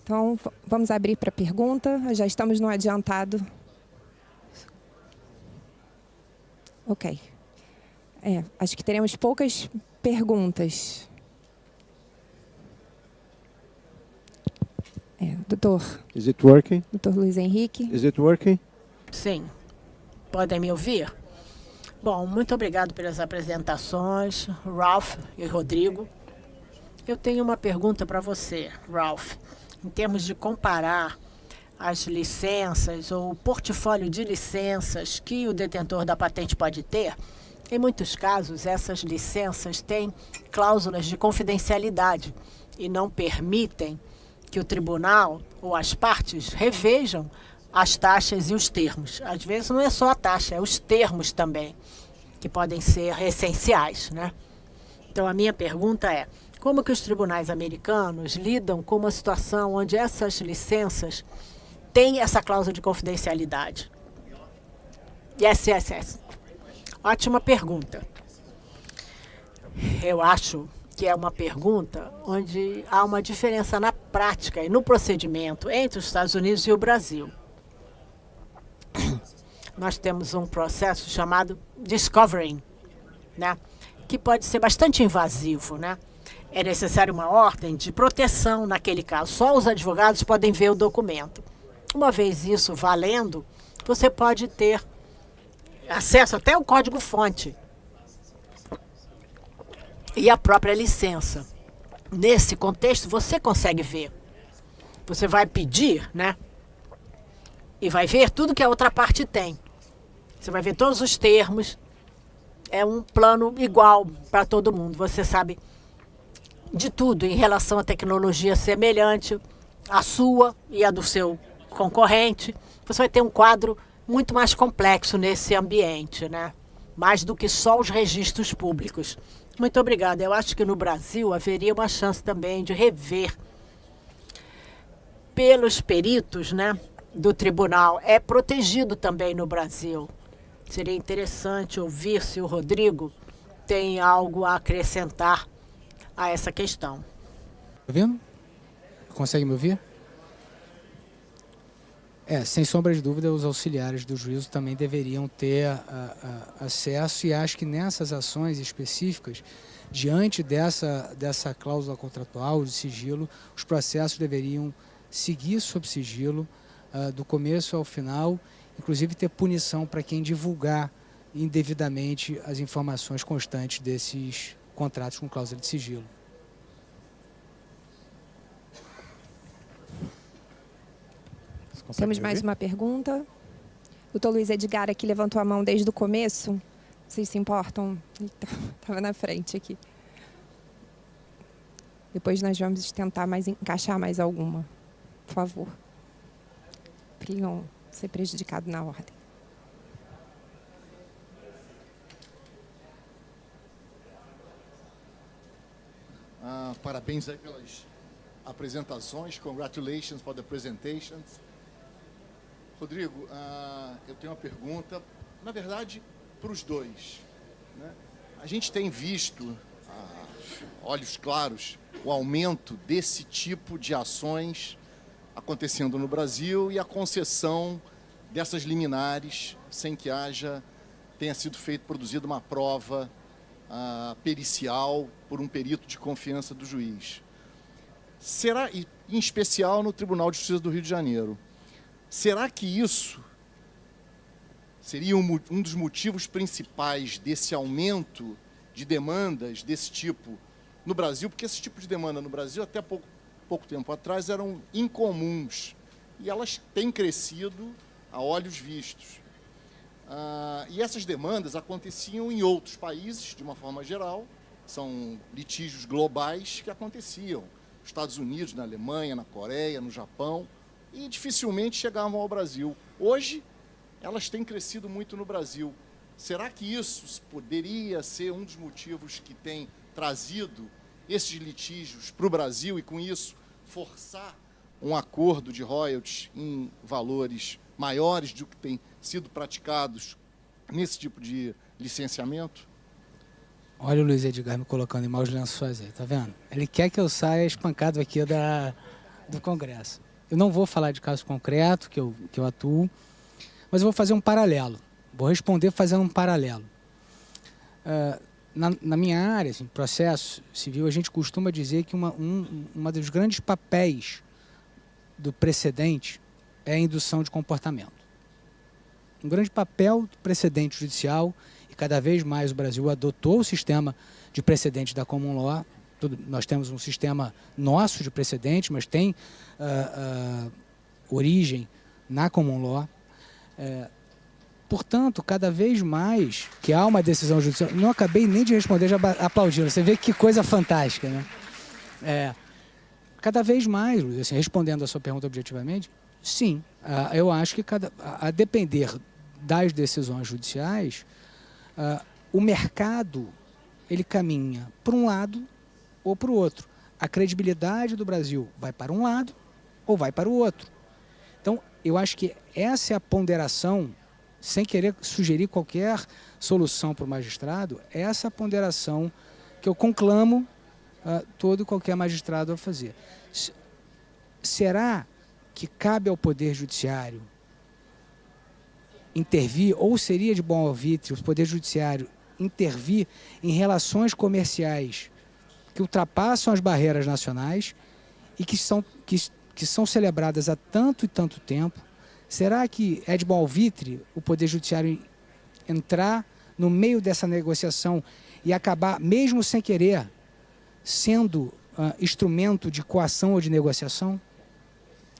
Então, vamos abrir para pergunta. Já estamos no adiantado. Ok. Acho que teremos poucas perguntas. Doutor. Is it working? Doutor Luiz Henrique. Is it working? Sim. Podem me ouvir? Bom, muito obrigado pelas apresentações, Ralph e Rodrigo. Eu tenho uma pergunta para você, Ralph. Em termos de comparar as licenças ou o portfólio de licenças que o detentor da patente pode ter, em muitos casos essas licenças têm cláusulas de confidencialidade e não permitem que o tribunal ou as partes revejam as taxas e os termos. Às vezes não é só a taxa, é os termos também, que podem ser essenciais, né? Então a minha pergunta é: como que os tribunais americanos lidam com uma situação onde essas licenças têm essa cláusula de confidencialidade? Yes. Ótima pergunta. Eu acho que é uma pergunta onde há uma diferença na prática e no procedimento entre os Estados Unidos e o Brasil. Nós temos um processo chamado discovering, né? Que pode ser bastante invasivo, né? É necessário uma ordem de proteção naquele caso. Só os advogados podem ver o documento. Uma vez isso valendo, você pode ter acesso até ao código-fonte e a própria licença. Nesse contexto, você consegue ver. Você vai pedir, né? E vai ver tudo que a outra parte tem. Você vai ver todos os termos. É um plano igual para todo mundo. Você sabe de tudo em relação à tecnologia semelhante à sua e à do seu concorrente. Você vai ter um quadro muito mais complexo nesse ambiente, né? Mais do que só os registros públicos. Muito obrigada. Eu acho que no Brasil haveria uma chance também de rever pelos peritos, né, do tribunal. É protegido também no Brasil. Seria interessante ouvir se o Rodrigo tem algo a acrescentar a essa questão. Tá vendo? Consegue me ouvir? Sem sombra de dúvida, os auxiliares do juízo também deveriam ter acesso, e acho que nessas ações específicas, diante dessa cláusula contratual de sigilo, os processos deveriam seguir sob sigilo do começo ao final, inclusive ter punição para quem divulgar indevidamente as informações constantes desses contratos com cláusula de sigilo. Temos mais uma pergunta. O doutor Luiz Edgar aqui levantou a mão desde o começo. Vocês se importam? Ele estava na frente aqui. Depois nós vamos tentar encaixar mais alguma. Por favor. Para não ser prejudicado na ordem. Parabéns aí pelas apresentações. Congratulations for the presentations. Rodrigo, eu tenho uma pergunta, na verdade, para os dois, né? A gente tem visto, olhos claros, o aumento desse tipo de ações acontecendo no Brasil e a concessão dessas liminares sem que tenha sido produzida uma prova pericial por um perito de confiança do juiz. Será, em especial no Tribunal de Justiça do Rio de Janeiro, será que isso seria um dos motivos principais desse aumento de demandas desse tipo no Brasil? Porque esse tipo de demanda no Brasil, até pouco tempo atrás, eram incomuns. E elas têm crescido a olhos vistos. E essas demandas aconteciam em outros países, de uma forma geral. São litígios globais que aconteciam. Nos Estados Unidos, na Alemanha, na Coreia, no Japão. E dificilmente chegavam ao Brasil. Hoje, elas têm crescido muito no Brasil. Será que isso poderia ser um dos motivos que tem trazido esses litígios para o Brasil e, com isso, forçar um acordo de royalties em valores maiores do que tem sido praticados nesse tipo de licenciamento? Olha o Luiz Edgar me colocando em maus lençóis aí, tá vendo? Ele quer que eu saia espancado aqui do Congresso. Eu não vou falar de caso concreto que eu atuo, mas eu vou fazer um paralelo. Vou responder fazendo um paralelo. Na minha área, assim, processo civil, a gente costuma dizer que uma dos grandes papéis do precedente é a indução de comportamento. Um grande papel do precedente judicial, e cada vez mais o Brasil adotou o sistema de precedente da common law. Nós temos um sistema nosso de precedente, mas tem origem na common law. Portanto, cada vez mais que há uma decisão judicial... Não acabei nem de responder, já aplaudiram. Você vê que coisa fantástica, né? Cada vez mais, assim, respondendo a sua pergunta objetivamente, sim, eu acho que a depender das decisões judiciais, o mercado ele caminha para um lado ou para o outro. A credibilidade do Brasil vai para um lado ou vai para o outro. Então, eu acho que essa é a ponderação, sem querer sugerir qualquer solução para o magistrado, é essa ponderação que eu conclamo todo e qualquer magistrado a fazer. Será que cabe ao Poder Judiciário intervir, ou seria de bom alvitre o Poder Judiciário intervir em relações comerciais que ultrapassam as barreiras nacionais e que são celebradas há tanto e tanto tempo? Será que é de bom alvitre o Poder Judiciário entrar no meio dessa negociação e acabar, mesmo sem querer, sendo instrumento de coação ou de negociação?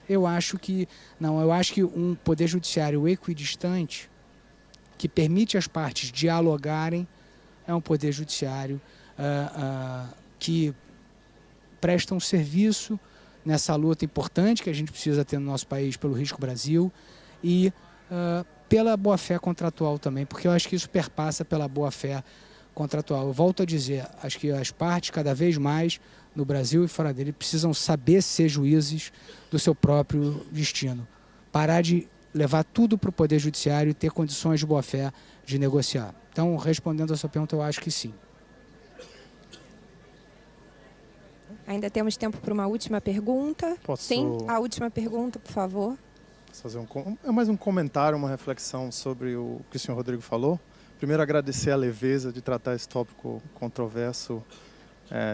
Eu acho que não. Eu acho que um Poder Judiciário equidistante, que permite as partes dialogarem, é um Poder Judiciário que presta um serviço nessa luta importante que a gente precisa ter no nosso país pelo Risco Brasil e pela boa-fé contratual também, porque eu acho que isso perpassa pela boa-fé contratual. Eu volto a dizer, acho que as partes cada vez mais no Brasil e fora dele precisam saber ser juízes do seu próprio destino. Parar de levar tudo para o Poder Judiciário e ter condições de boa-fé de negociar. Então, respondendo a sua pergunta, eu acho que sim. Ainda temos tempo para uma última pergunta. Posso... Sim, a última pergunta, por favor. Posso fazer mais um comentário, uma reflexão sobre o que o senhor Rodrigo falou. Primeiro, agradecer a leveza de tratar esse tópico controverso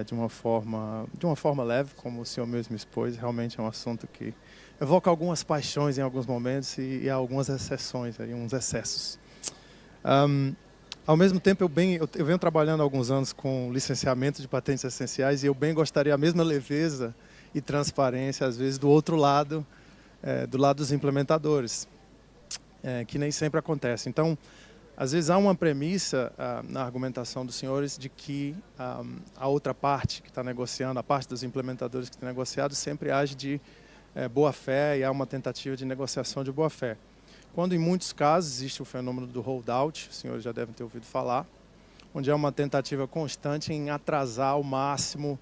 de uma forma leve, como o senhor mesmo expôs. Realmente é um assunto que evoca algumas paixões em alguns momentos e há algumas exceções, uns excessos. Ao mesmo tempo, eu venho trabalhando há alguns anos com licenciamento de patentes essenciais e eu bem gostaria a mesma leveza e transparência, às vezes, do outro lado, do lado dos implementadores, que nem sempre acontece. Então, às vezes há uma premissa na argumentação dos senhores de que a outra parte que está negociando, a parte dos implementadores que tem negociado, sempre age de boa-fé e há uma tentativa de negociação de boa-fé. Quando em muitos casos existe o fenômeno do holdout, os senhores já devem ter ouvido falar, onde há uma tentativa constante em atrasar ao máximo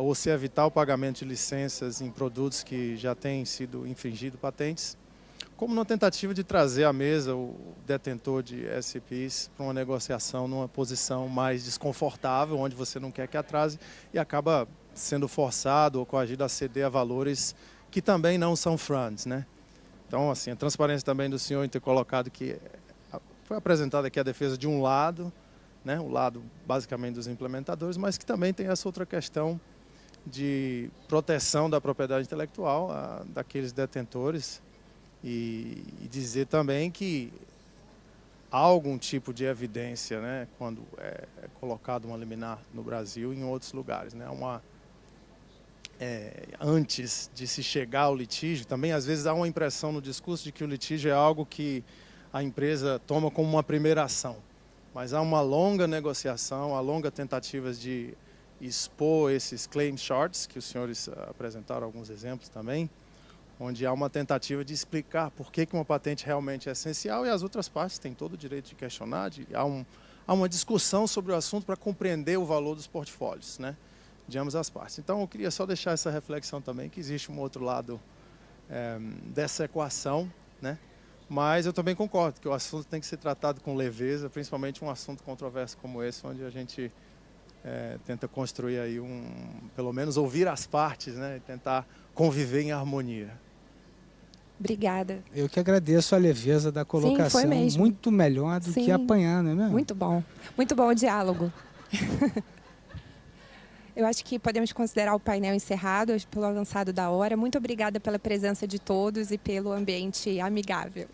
ou se evitar o pagamento de licenças em produtos que já têm sido infringido patentes, como na tentativa de trazer à mesa o detentor de SCPs para uma negociação numa posição mais desconfortável, onde você não quer que atrase e acaba sendo forçado ou coagido a ceder a valores que também não são fronts, né? Então, assim, a transparência também do senhor em ter colocado que foi apresentada aqui a defesa de um lado, né, o lado basicamente dos implementadores, mas que também tem essa outra questão de proteção da propriedade intelectual daqueles detentores e dizer também que há algum tipo de evidência, né, quando é colocado uma liminar no Brasil e em outros lugares, né, antes de se chegar ao litígio, também às vezes há uma impressão no discurso de que o litígio é algo que a empresa toma como uma primeira ação. Mas há uma longa negociação, há longas tentativas de expor esses claim shorts, que os senhores apresentaram alguns exemplos também, onde há uma tentativa de explicar por que uma patente realmente é essencial e as outras partes têm todo o direito de questionar. Há uma discussão sobre o assunto para compreender o valor dos portfólios, né, de ambas as partes. Então, eu queria só deixar essa reflexão também, que existe um outro lado dessa equação, né? Mas eu também concordo que o assunto tem que ser tratado com leveza, principalmente um assunto controverso como esse, onde a gente tenta construir aí pelo menos ouvir as partes, né, e tentar conviver em harmonia. Obrigada. Eu que agradeço a leveza da colocação. Sim, foi mesmo. Muito melhor do que apanhar, não é mesmo? Muito bom o diálogo. Eu acho que podemos considerar o painel encerrado pelo avançado da hora. Muito obrigada pela presença de todos e pelo ambiente amigável.